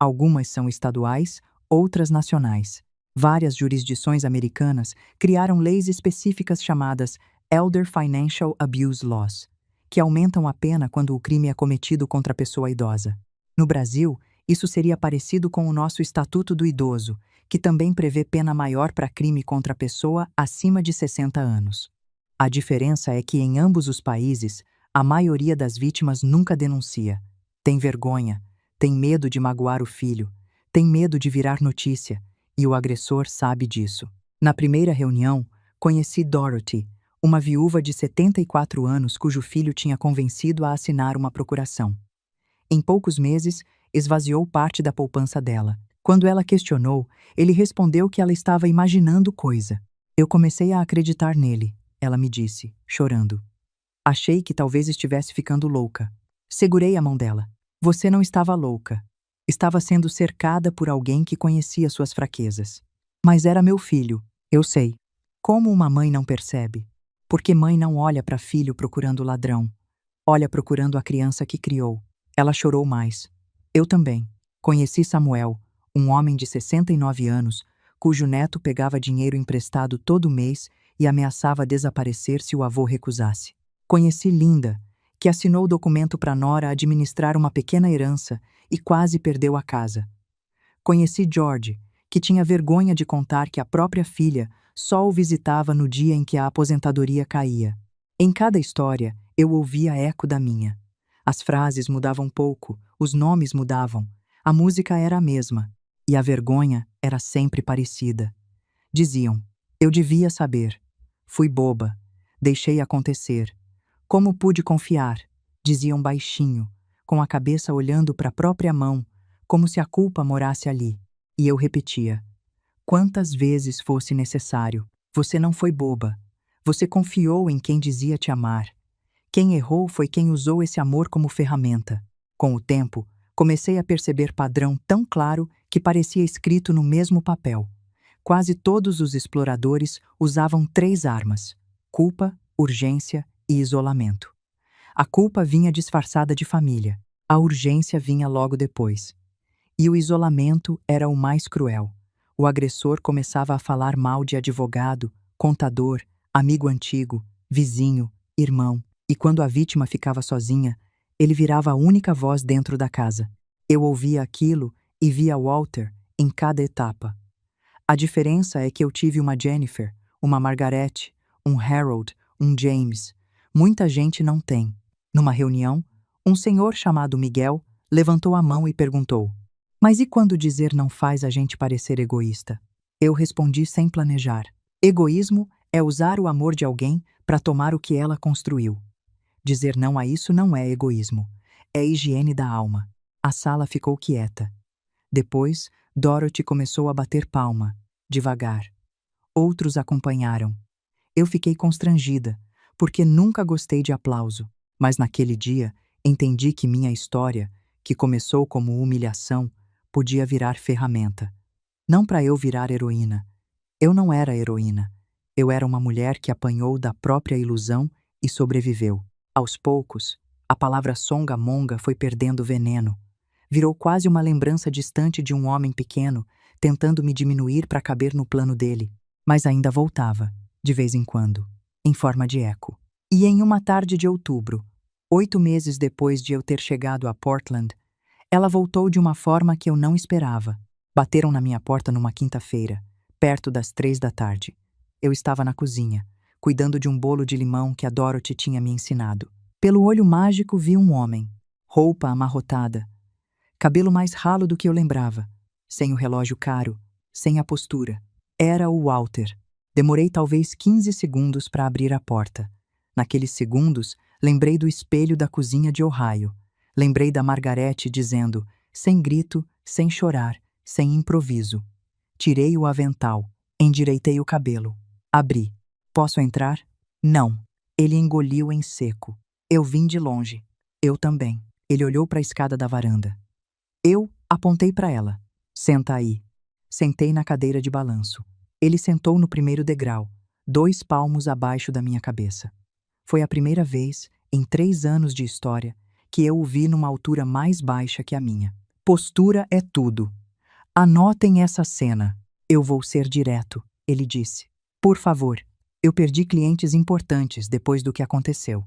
Algumas são estaduais, outras nacionais. Várias jurisdições americanas criaram leis específicas chamadas Elder Financial Abuse Laws, que aumentam a pena quando o crime é cometido contra a pessoa idosa. No Brasil, isso seria parecido com o nosso Estatuto do Idoso, que também prevê pena maior para crime contra a pessoa acima de 60 anos. A diferença é que em ambos os países, a maioria das vítimas nunca denuncia. Tem vergonha, tem medo de magoar o filho, tem medo de virar notícia, e o agressor sabe disso. Na primeira reunião, conheci Dorothy, uma viúva de 74 anos cujo filho tinha convencido a assinar uma procuração. Em poucos meses, esvaziou parte da poupança dela. Quando ela questionou, ele respondeu que ela estava imaginando coisa. Eu comecei a acreditar nele, ela me disse, chorando. Achei que talvez estivesse ficando louca. Segurei a mão dela. Você não estava louca. Estava sendo cercada por alguém que conhecia suas fraquezas. Mas era meu filho, eu sei. Como uma mãe não percebe? Porque mãe não olha para filho procurando ladrão. Olha procurando a criança que criou. Ela chorou mais. Eu também. Conheci Samuel, um homem de 69 anos, cujo neto pegava dinheiro emprestado todo mês e ameaçava desaparecer se o avô recusasse. Conheci Linda, que assinou o documento para Nora administrar uma pequena herança e quase perdeu a casa. Conheci George, que tinha vergonha de contar que a própria filha só o visitava no dia em que a aposentadoria caía. Em cada história, eu ouvia eco da minha. As frases mudavam pouco, os nomes mudavam, a música era a mesma, e a vergonha era sempre parecida. Diziam: eu devia saber. Fui boba. Deixei acontecer. Como pude confiar? Diziam baixinho, com a cabeça olhando para a própria mão, como se a culpa morasse ali. E eu repetia: quantas vezes fosse necessário. Você não foi boba. Você confiou em quem dizia te amar. Quem errou foi quem usou esse amor como ferramenta. Com o tempo, comecei a perceber padrão tão claro que parecia escrito no mesmo papel. Quase todos os exploradores usavam 3 armas: culpa, urgência e isolamento. A culpa vinha disfarçada de família. A urgência vinha logo depois. E o isolamento era o mais cruel. O agressor começava a falar mal de advogado, contador, amigo antigo, vizinho, irmão. E quando a vítima ficava sozinha, ele virava a única voz dentro da casa. Eu ouvia aquilo e via Walter em cada etapa. A diferença é que eu tive uma Jennifer, uma Margarete, um Harold, um James. Muita gente não tem. Numa reunião, um senhor chamado Miguel levantou a mão e perguntou: mas e quando dizer não faz a gente parecer egoísta? Eu respondi sem planejar: egoísmo é usar o amor de alguém para tomar o que ela construiu. Dizer não a isso não é egoísmo, é higiene da alma. A sala ficou quieta. Depois, Dorothy começou a bater palma, devagar. Outros acompanharam. Eu fiquei constrangida, porque nunca gostei de aplauso. Mas naquele dia, entendi que minha história, que começou como humilhação, podia virar ferramenta. Não para eu virar heroína. Eu não era heroína. Eu era uma mulher que apanhou da própria ilusão e sobreviveu. Aos poucos, a palavra Songamonga foi perdendo veneno. Virou quase uma lembrança distante de um homem pequeno, tentando me diminuir para caber no plano dele. Mas ainda voltava, de vez em quando, em forma de eco. E em uma tarde de outubro, 8 meses depois de eu ter chegado a Portland, ela voltou de uma forma que eu não esperava. Bateram na minha porta numa quinta-feira, perto das 3 da tarde. Eu estava na cozinha, cuidando de um bolo de limão que a Dorothy tinha me ensinado. Pelo olho mágico vi um homem, roupa amarrotada, cabelo mais ralo do que eu lembrava, sem o relógio caro, sem a postura. Era o Walter. Demorei talvez 15 segundos para abrir a porta. Naqueles segundos, lembrei do espelho da cozinha de Ohio. Lembrei da Margarete dizendo, sem grito, sem chorar, sem improviso. Tirei o avental, endireitei o cabelo. Abri. Posso entrar? Não. Ele engoliu em seco. Eu vim de longe. Eu também. Ele olhou para a escada da varanda. Eu apontei para ela. Senta aí. Sentei na cadeira de balanço. Ele sentou no primeiro degrau, 2 palmos abaixo da minha cabeça. Foi a primeira vez, em 3 anos de história, que eu o vi numa altura mais baixa que a minha. Postura é tudo. Anotem essa cena. Eu vou ser direto, ele disse. Por favor. Eu perdi clientes importantes depois do que aconteceu.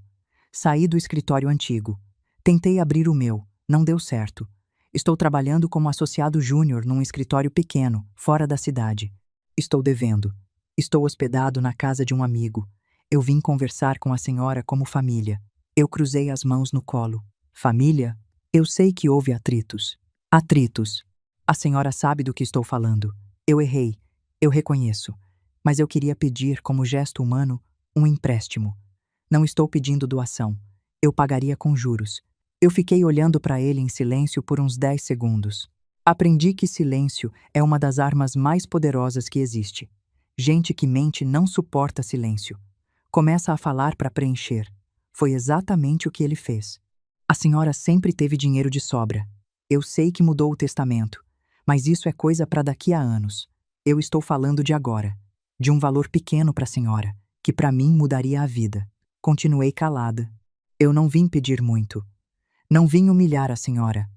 Saí do escritório antigo. Tentei abrir o meu, não deu certo. Estou trabalhando como associado júnior num escritório pequeno, fora da cidade. Estou devendo. Estou hospedado na casa de um amigo. Eu vim conversar com a senhora como família. Eu cruzei as mãos no colo. Família? Eu sei que houve atritos. Atritos. A senhora sabe do que estou falando. Eu errei. Eu reconheço. Mas eu queria pedir, como gesto humano, um empréstimo. Não estou pedindo doação. Eu pagaria com juros. Eu fiquei olhando para ele em silêncio por uns 10 segundos. Aprendi que silêncio é uma das armas mais poderosas que existe. Gente que mente não suporta silêncio. Começa a falar para preencher. Foi exatamente o que ele fez. A senhora sempre teve dinheiro de sobra. Eu sei que mudou o testamento, mas isso é coisa para daqui a anos. Eu estou falando de agora, de um valor pequeno para a senhora, que para mim mudaria a vida. Continuei calada. Eu não vim pedir muito. Não vim humilhar a senhora.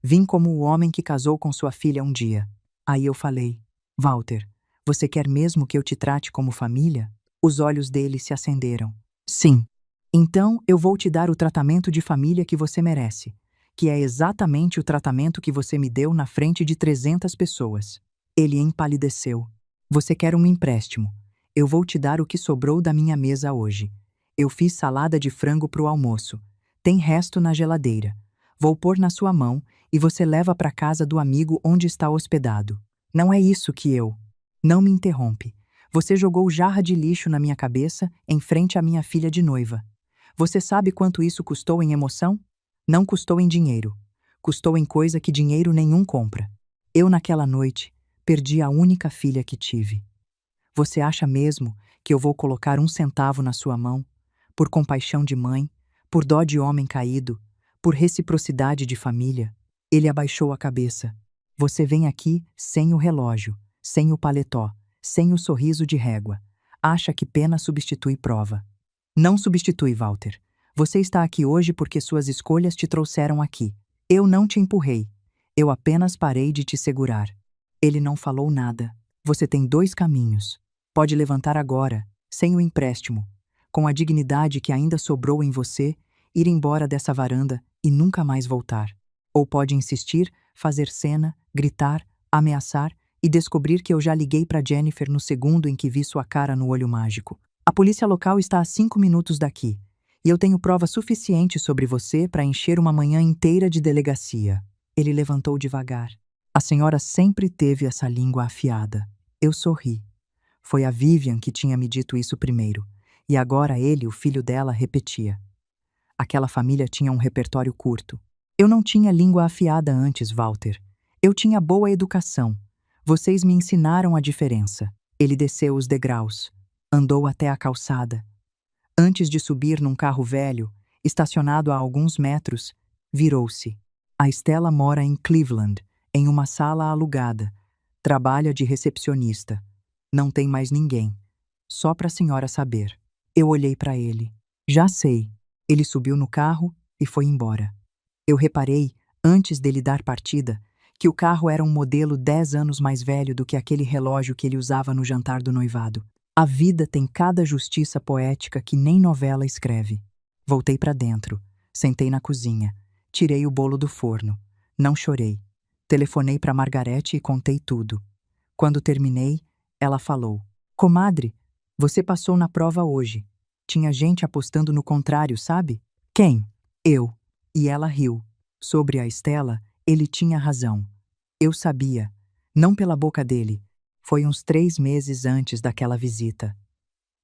Vim como o homem que casou com sua filha um dia. Aí eu falei, Walter, você quer mesmo que eu te trate como família? Os olhos dele se acenderam. Sim. Então eu vou te dar o tratamento de família que você merece, que é exatamente o tratamento que você me deu na frente de 300 pessoas. Ele empalideceu. Você quer um empréstimo. Eu vou te dar o que sobrou da minha mesa hoje. Eu fiz salada de frango pro almoço. Tem resto na geladeira. Vou pôr na sua mão e você leva para casa do amigo onde está hospedado. Não é isso que eu... Não me interrompe. Você jogou jarra de lixo na minha cabeça em frente à minha filha de noiva. Você sabe quanto isso custou em emoção? Não custou em dinheiro. Custou em coisa que dinheiro nenhum compra. Eu, naquela noite, perdi a única filha que tive. Você acha mesmo que eu vou colocar 1 centavo na sua mão, por compaixão de mãe, por dó de homem caído, por reciprocidade de família? Ele abaixou a cabeça. Você vem aqui sem o relógio, sem o paletó, sem o sorriso de régua. Acha que pena substitui prova. Não substitui, Walter. Você está aqui hoje porque suas escolhas te trouxeram aqui. Eu não te empurrei. Eu apenas parei de te segurar. Ele não falou nada. Você tem 2 caminhos. Pode levantar agora, sem o empréstimo, com a dignidade que ainda sobrou em você, ir embora dessa varanda e nunca mais voltar. Ou pode insistir, fazer cena, gritar, ameaçar e descobrir que eu já liguei para Jennifer no segundo em que vi sua cara no olho mágico. A polícia local está a 5 minutos daqui, e eu tenho prova suficiente sobre você para encher uma manhã inteira de delegacia. Ele levantou devagar. A senhora sempre teve essa língua afiada. Eu sorri. Foi a Vivian que tinha me dito isso primeiro, e agora ele, o filho dela, repetia. Aquela família tinha um repertório curto. Eu não tinha língua afiada antes, Walter. Eu tinha boa educação. Vocês me ensinaram a diferença. Ele desceu os degraus. Andou até a calçada. Antes de subir num carro velho, estacionado a alguns metros, virou-se. A Stella mora em Cleveland, em uma sala alugada. Trabalha de recepcionista. Não tem mais ninguém. Só para a senhora saber. Eu olhei para ele. Já sei. Ele subiu no carro e foi embora. Eu reparei, antes dele dar partida, que o carro era um modelo 10 anos mais velho do que aquele relógio que ele usava no jantar do noivado. A vida tem cada justiça poética que nem novela escreve. Voltei para dentro, sentei na cozinha, tirei o bolo do forno. Não chorei. Telefonei para Margarete e contei tudo. Quando terminei, ela falou: Comadre, você passou na prova hoje. Tinha gente apostando no contrário, sabe? Quem? Eu. E ela riu. Sobre a Estela, ele tinha razão. Eu sabia. Não pela boca dele. Foi uns 3 meses antes daquela visita.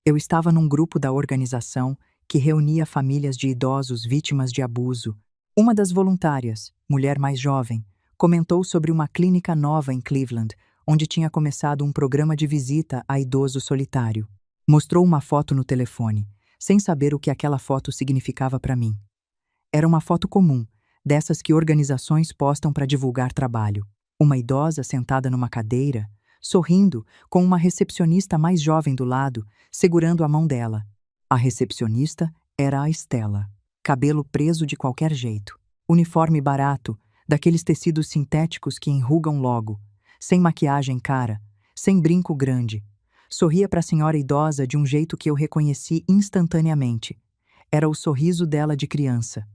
Eu estava num grupo da organização que reunia famílias de idosos vítimas de abuso. Uma das voluntárias, mulher mais jovem, comentou sobre uma clínica nova em Cleveland, onde tinha começado um programa de visita a idoso solitário. Mostrou uma foto no telefone, sem saber o que aquela foto significava para mim. Era uma foto comum, dessas que organizações postam para divulgar trabalho. Uma idosa sentada numa cadeira, sorrindo, com uma recepcionista mais jovem do lado, segurando a mão dela. A recepcionista era a Estela. Cabelo preso de qualquer jeito. Uniforme barato, daqueles tecidos sintéticos que enrugam logo. Sem maquiagem cara, sem brinco grande. Sorria para a senhora idosa de um jeito que eu reconheci instantaneamente. Era o sorriso dela de criança.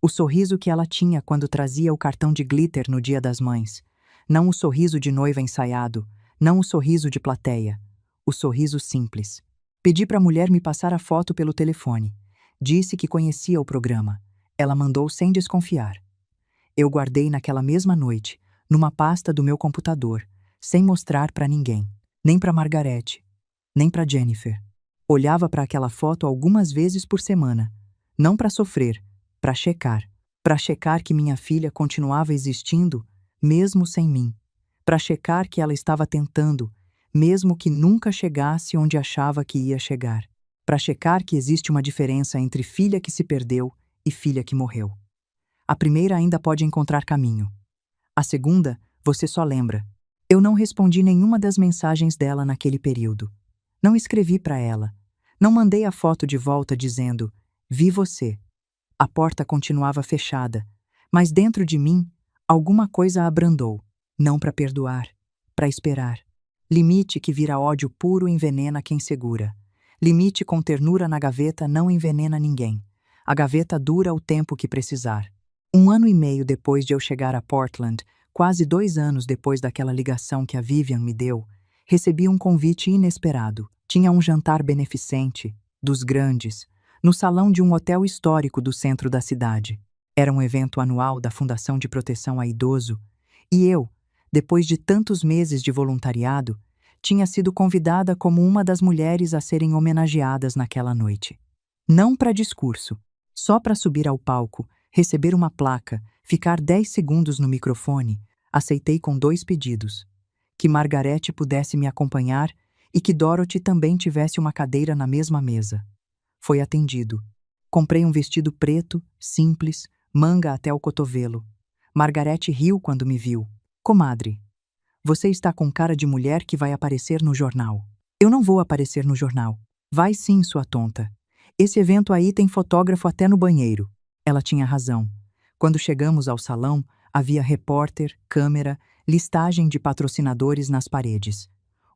O sorriso que ela tinha quando trazia o cartão de glitter no Dia das Mães. Não o sorriso de noiva ensaiado, não o sorriso de plateia. O sorriso simples. Pedi para a mulher me passar a foto pelo telefone. Disse que conhecia o programa. Ela mandou sem desconfiar. Eu guardei naquela mesma noite, numa pasta do meu computador, sem mostrar para ninguém. Nem para Margarete, nem para Jennifer. Olhava para aquela foto algumas vezes por semana. Não para sofrer, para checar. Para checar que minha filha continuava existindo, mesmo sem mim. Para checar que ela estava tentando, mesmo que nunca chegasse onde achava que ia chegar. Para checar que existe uma diferença entre filha que se perdeu e filha que morreu. A primeira ainda pode encontrar caminho. A segunda, você só lembra. Eu não respondi nenhuma das mensagens dela naquele período. Não escrevi para ela. Não mandei a foto de volta dizendo: vi você. A porta continuava fechada, mas dentro de mim, alguma coisa abrandou. Não para perdoar, para esperar. Limite que vira ódio puro envenena quem segura. Limite com ternura na gaveta não envenena ninguém. A gaveta dura o tempo que precisar. 1 ano e meio depois de eu chegar a Portland, quase 2 anos depois daquela ligação que a Vivian me deu, recebi um convite inesperado. Tinha um jantar beneficente, dos grandes, no salão de um hotel histórico do centro da cidade. Era um evento anual da Fundação de Proteção a Idoso, e eu, depois de tantos meses de voluntariado, tinha sido convidada como uma das mulheres a serem homenageadas naquela noite. Não para discurso, só para subir ao palco, receber uma placa, ficar 10 segundos no microfone, aceitei com 2 pedidos. Que Margarete pudesse me acompanhar e que Dorothy também tivesse uma cadeira na mesma mesa. Foi atendido. Comprei um vestido preto, simples, manga até o cotovelo. Margarete riu quando me viu. Comadre, você está com cara de mulher que vai aparecer no jornal. Eu não vou aparecer no jornal. Vai sim, sua tonta. Esse evento aí tem fotógrafo até no banheiro. Ela tinha razão. Quando chegamos ao salão, havia repórter, câmera, listagem de patrocinadores nas paredes.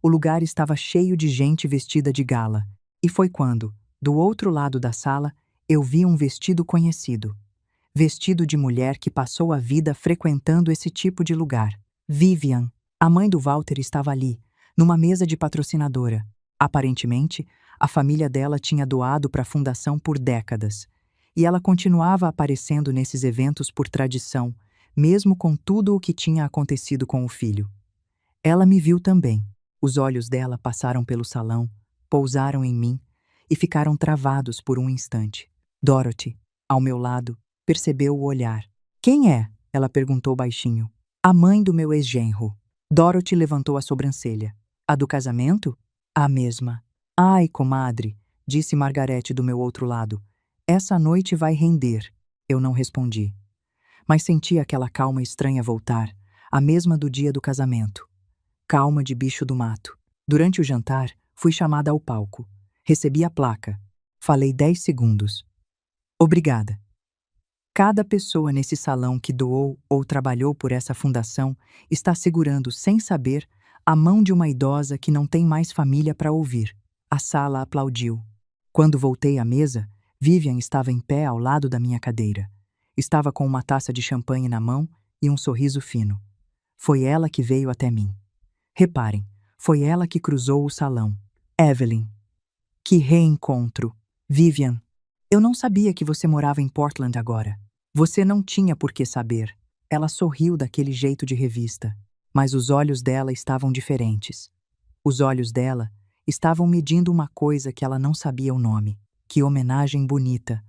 O lugar estava cheio de gente vestida de gala. E foi quando, do outro lado da sala, eu vi um vestido conhecido. Vestido de mulher que passou a vida frequentando esse tipo de lugar. Vivian, a mãe do Walter, estava ali, numa mesa de patrocinadora. Aparentemente, a família dela tinha doado para a fundação por décadas. E ela continuava aparecendo nesses eventos por tradição, mesmo com tudo o que tinha acontecido com o filho. Ela me viu também. Os olhos dela passaram pelo salão, pousaram em mim e ficaram travados por um instante. Dorothy, ao meu lado, percebeu o olhar. Quem é? Ela perguntou baixinho. A mãe do meu ex-genro. Dorothy levantou a sobrancelha. A do casamento? A mesma. Ai, comadre, disse Margarete do meu outro lado. Essa noite vai render. Eu não respondi. Mas senti aquela calma estranha voltar, a mesma do dia do casamento. Calma de bicho do mato. Durante o jantar, fui chamada ao palco. Recebi a placa. Falei 10 segundos. Obrigada. Cada pessoa nesse salão que doou ou trabalhou por essa fundação está segurando, sem saber, a mão de uma idosa que não tem mais família para ouvir. A sala aplaudiu. Quando voltei à mesa, Vivian estava em pé ao lado da minha cadeira. Estava com uma taça de champanhe na mão e um sorriso fino. Foi ela que veio até mim. Reparem, foi ela que cruzou o salão. Evelyn. Que reencontro. Vivian. Eu não sabia que você morava em Portland agora. Você não tinha por que saber. Ela sorriu daquele jeito de revista, mas os olhos dela estavam diferentes. Os olhos dela estavam medindo uma coisa que ela não sabia o nome. Que homenagem bonita.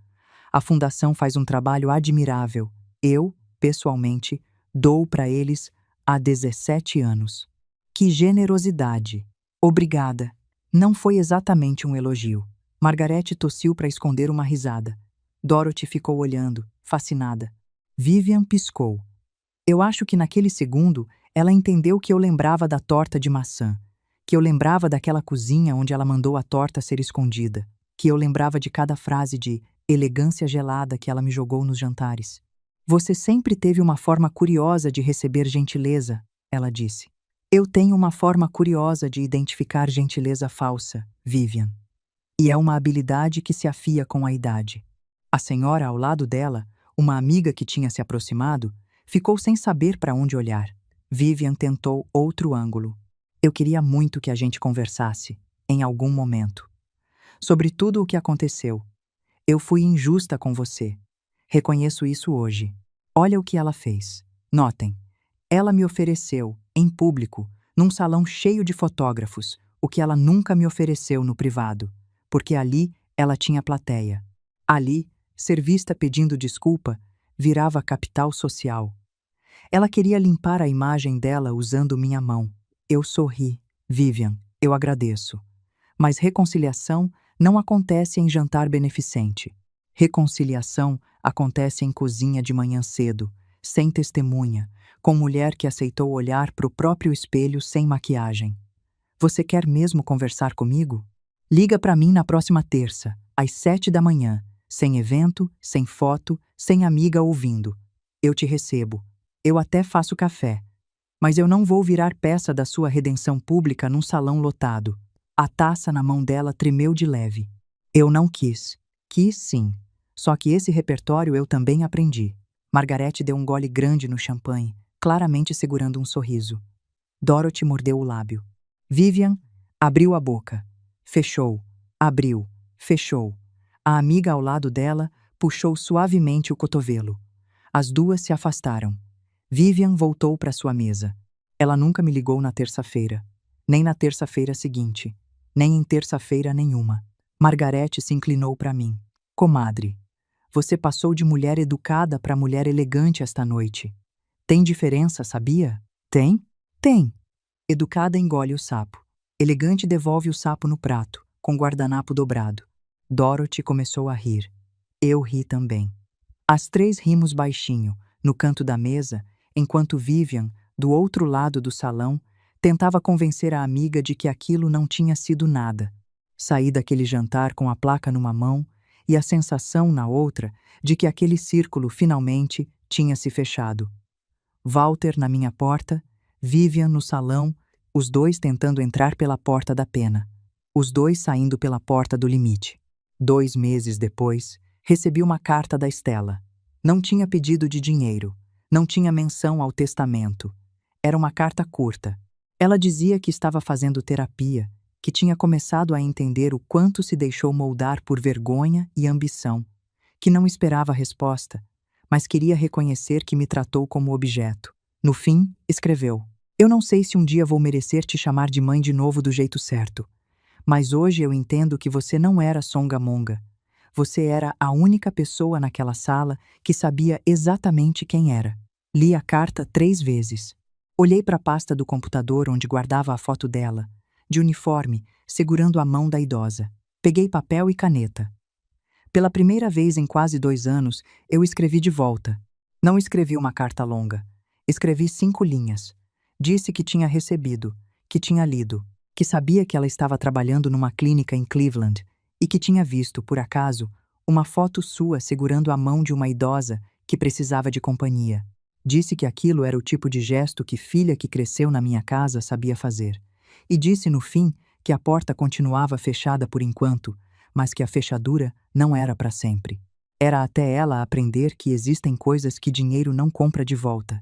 A fundação faz um trabalho admirável. Eu, pessoalmente, dou para eles há 17 anos. Que generosidade. Obrigada. Não foi exatamente um elogio. Margarete tossiu para esconder uma risada. Dorothy ficou olhando, fascinada. Vivian piscou. Eu acho que naquele segundo ela entendeu que eu lembrava da torta de maçã, que eu lembrava daquela cozinha onde ela mandou a torta ser escondida, que eu lembrava de cada frase de elegância gelada que ela me jogou nos jantares. Você sempre teve uma forma curiosa de receber gentileza, ela disse. Eu tenho uma forma curiosa de identificar gentileza falsa, Vivian. E é uma habilidade que se afia com a idade. A senhora ao lado dela, uma amiga que tinha se aproximado, ficou sem saber para onde olhar. Vivian tentou outro ângulo. Eu queria muito que a gente conversasse, em algum momento. Sobre tudo o que aconteceu. Eu fui injusta com você. Reconheço isso hoje. Olha o que ela fez. Notem. Ela me ofereceu, em público, num salão cheio de fotógrafos, o que ela nunca me ofereceu no privado, porque ali ela tinha plateia. Ali, ser vista pedindo desculpa, virava capital social. Ela queria limpar a imagem dela usando minha mão. Eu sorri. Vivian, eu agradeço. Mas reconciliação não acontece em jantar beneficente. Reconciliação acontece em cozinha de manhã cedo, sem testemunha, com mulher que aceitou olhar para o próprio espelho sem maquiagem. Você quer mesmo conversar comigo? Liga para mim na próxima terça, às 7 da manhã, sem evento, sem foto, sem amiga ouvindo. Eu te recebo. Eu até faço café. Mas eu não vou virar peça da sua redenção pública num salão lotado. A taça na mão dela tremeu de leve. Eu não quis. Quis sim. Só que esse repertório eu também aprendi. Margarete deu um gole grande no champanhe, claramente segurando um sorriso. Dorothy mordeu o lábio. Vivian abriu a boca. Fechou. Abriu. Fechou. A amiga ao lado dela puxou suavemente o cotovelo. As duas se afastaram. Vivian voltou para sua mesa. Ela nunca me ligou na terça-feira. Nem na terça-feira seguinte. Nem em terça-feira nenhuma. Margarete se inclinou para mim. Comadre, você passou de mulher educada para mulher elegante esta noite. Tem diferença, sabia? Tem? Tem. Educada engole o sapo. Elegante devolve o sapo no prato, com guardanapo dobrado. Dorothy começou a rir. Eu ri também. As três rimos baixinho, no canto da mesa, enquanto Vivian, do outro lado do salão, tentava convencer a amiga de que aquilo não tinha sido nada. Saí daquele jantar com a placa numa mão e a sensação na outra de que aquele círculo finalmente tinha se fechado. Walter na minha porta, Vivian no salão, os dois tentando entrar pela porta da pena. Os dois saindo pela porta do limite. 2 meses depois, recebi uma carta da Stella. Não tinha pedido de dinheiro. Não tinha menção ao testamento. Era uma carta curta. Ela dizia que estava fazendo terapia, que tinha começado a entender o quanto se deixou moldar por vergonha e ambição, que não esperava resposta, mas queria reconhecer que me tratou como objeto. No fim, escreveu: Eu não sei se um dia vou merecer te chamar de mãe de novo do jeito certo, mas hoje eu entendo que você não era Songamonga. Você era a única pessoa naquela sala que sabia exatamente quem era. Li a carta 3 vezes. Olhei para a pasta do computador onde guardava a foto dela, de uniforme, segurando a mão da idosa. Peguei papel e caneta. Pela primeira vez em quase 2 anos, eu escrevi de volta. Não escrevi uma carta longa. Escrevi 5 linhas. Disse que tinha recebido, que tinha lido, que sabia que ela estava trabalhando numa clínica em Cleveland e que tinha visto, por acaso, uma foto sua segurando a mão de uma idosa que precisava de companhia. Disse que aquilo era o tipo de gesto que filha que cresceu na minha casa sabia fazer. E disse, no fim, que a porta continuava fechada por enquanto, mas que a fechadura não era para sempre. Era até ela aprender que existem coisas que dinheiro não compra de volta.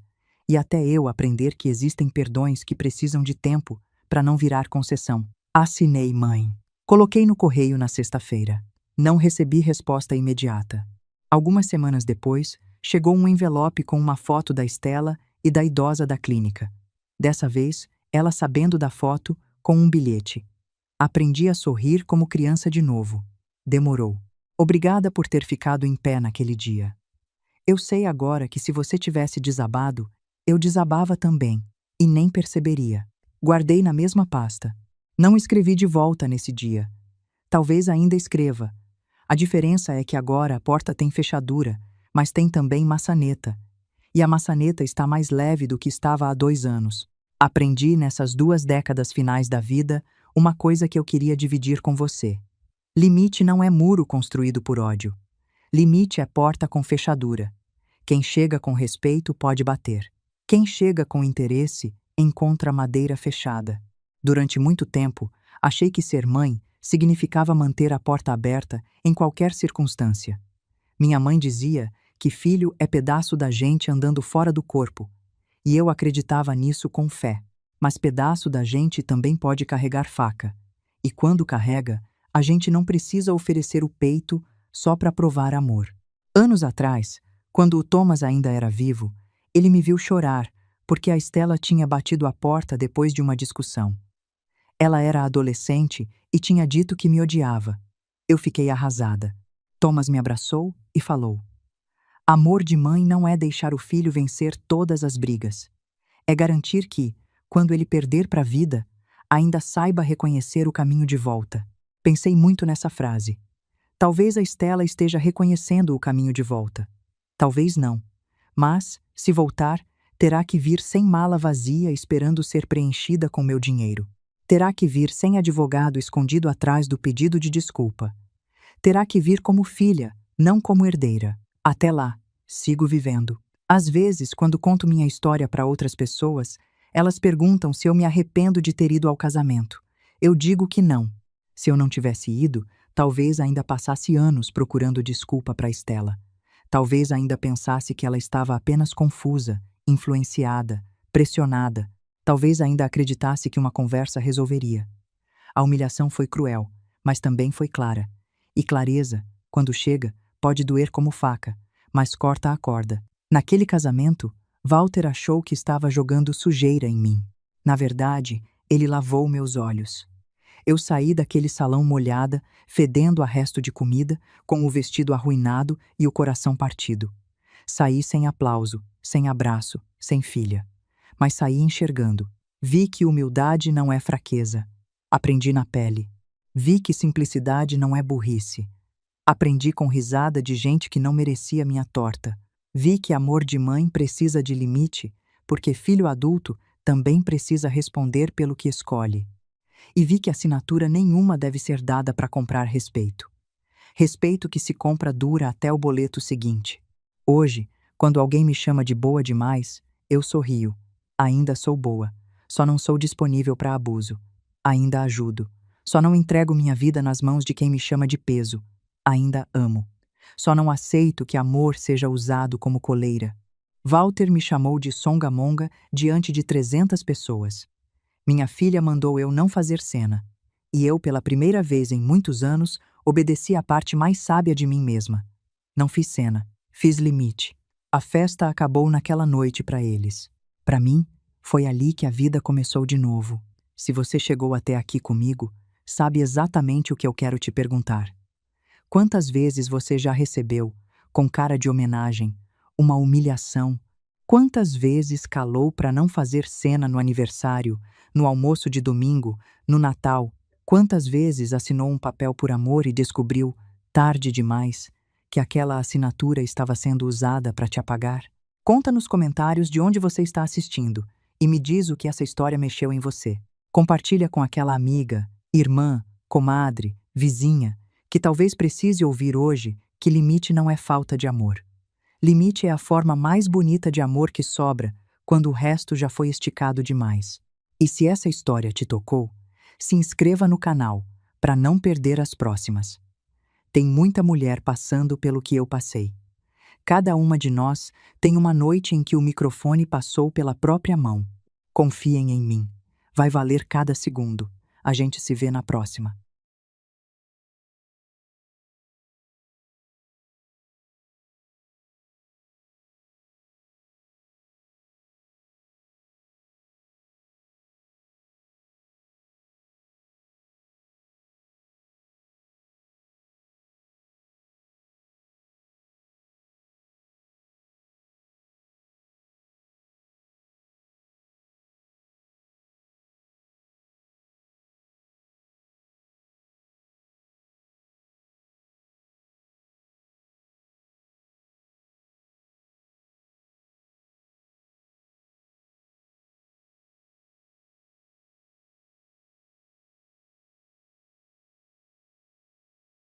e até eu aprender que existem perdões que precisam de tempo para não virar concessão. Assinei, mãe. Coloquei no correio na sexta-feira. Não recebi resposta imediata. Algumas semanas depois, chegou um envelope com uma foto da Estela e da idosa da clínica. Dessa vez, ela sabendo da foto, com um bilhete. Aprendi a sorrir como criança de novo. Demorou. Obrigada por ter ficado em pé naquele dia. Eu sei agora que se você tivesse desabado, eu desabava também, e nem perceberia. Guardei na mesma pasta. Não escrevi de volta nesse dia. Talvez ainda escreva. A diferença é que agora a porta tem fechadura, mas tem também maçaneta. E a maçaneta está mais leve do que estava há 2 anos. Aprendi nessas 2 décadas finais da vida uma coisa que eu queria dividir com você. Limite não é muro construído por ódio. Limite é porta com fechadura. Quem chega com respeito pode bater. Quem chega com interesse encontra madeira fechada. Durante muito tempo, achei que ser mãe significava manter a porta aberta em qualquer circunstância. Minha mãe dizia que filho é pedaço da gente andando fora do corpo, e eu acreditava nisso com fé. Mas pedaço da gente também pode carregar faca. E quando carrega, a gente não precisa oferecer o peito só para provar amor. Anos atrás, quando o Thomas ainda era vivo, ele me viu chorar porque a Estela tinha batido a porta depois de uma discussão. Ela era adolescente e tinha dito que me odiava. Eu fiquei arrasada. Thomas me abraçou e falou: amor de mãe não é deixar o filho vencer todas as brigas. É garantir que, quando ele perder para a vida, ainda saiba reconhecer o caminho de volta. Pensei muito nessa frase. Talvez a Estela esteja reconhecendo o caminho de volta. Talvez não. Mas, se voltar, terá que vir sem mala vazia esperando ser preenchida com meu dinheiro. Terá que vir sem advogado escondido atrás do pedido de desculpa. Terá que vir como filha, não como herdeira. Até lá, sigo vivendo. Às vezes, quando conto minha história para outras pessoas, elas perguntam se eu me arrependo de ter ido ao casamento. Eu digo que não. Se eu não tivesse ido, talvez ainda passasse anos procurando desculpa para Estela. Talvez ainda pensasse que ela estava apenas confusa, influenciada, pressionada. Talvez ainda acreditasse que uma conversa resolveria. A humilhação foi cruel, mas também foi clara. E clareza, quando chega, pode doer como faca, mas corta a corda. Naquele casamento, Walter achou que estava jogando sujeira em mim. Na verdade, ele lavou meus olhos. Eu saí daquele salão molhada, fedendo a resto de comida, com o vestido arruinado e o coração partido. Saí sem aplauso, sem abraço, sem filha. Mas saí enxergando. Vi que humildade não é fraqueza. Aprendi na pele. Vi que simplicidade não é burrice. Aprendi com risada de gente que não merecia minha torta. Vi que amor de mãe precisa de limite, porque filho adulto também precisa responder pelo que escolhe. E vi que assinatura nenhuma deve ser dada para comprar respeito. Respeito que se compra dura até o boleto seguinte. Hoje, quando alguém me chama de boa demais, eu sorrio. Ainda sou boa. Só não sou disponível para abuso. Ainda ajudo. Só não entrego minha vida nas mãos de quem me chama de peso. Ainda amo. Só não aceito que amor seja usado como coleira. Walter me chamou de songamonga diante de 300 pessoas. Minha filha mandou eu não fazer cena. E eu, pela primeira vez em muitos anos, obedeci à parte mais sábia de mim mesma. Não fiz cena. Fiz limite. A festa acabou naquela noite para eles. Para mim, foi ali que a vida começou de novo. Se você chegou até aqui comigo, sabe exatamente o que eu quero te perguntar. Quantas vezes você já recebeu, com cara de homenagem, uma humilhação? Quantas vezes calou para não fazer cena no aniversário, no almoço de domingo, no Natal? Quantas vezes assinou um papel por amor e descobriu, tarde demais, que aquela assinatura estava sendo usada para te apagar? Conta nos comentários de onde você está assistindo e me diz o que essa história mexeu em você. Compartilha com aquela amiga, irmã, comadre, vizinha, que talvez precise ouvir hoje que limite não é falta de amor. Limite é a forma mais bonita de amor que sobra quando o resto já foi esticado demais. E se essa história te tocou, se inscreva no canal para não perder as próximas. Tem muita mulher passando pelo que eu passei. Cada uma de nós tem uma noite em que o microfone passou pela própria mão. Confiem em mim. Vai valer cada segundo. A gente se vê na próxima.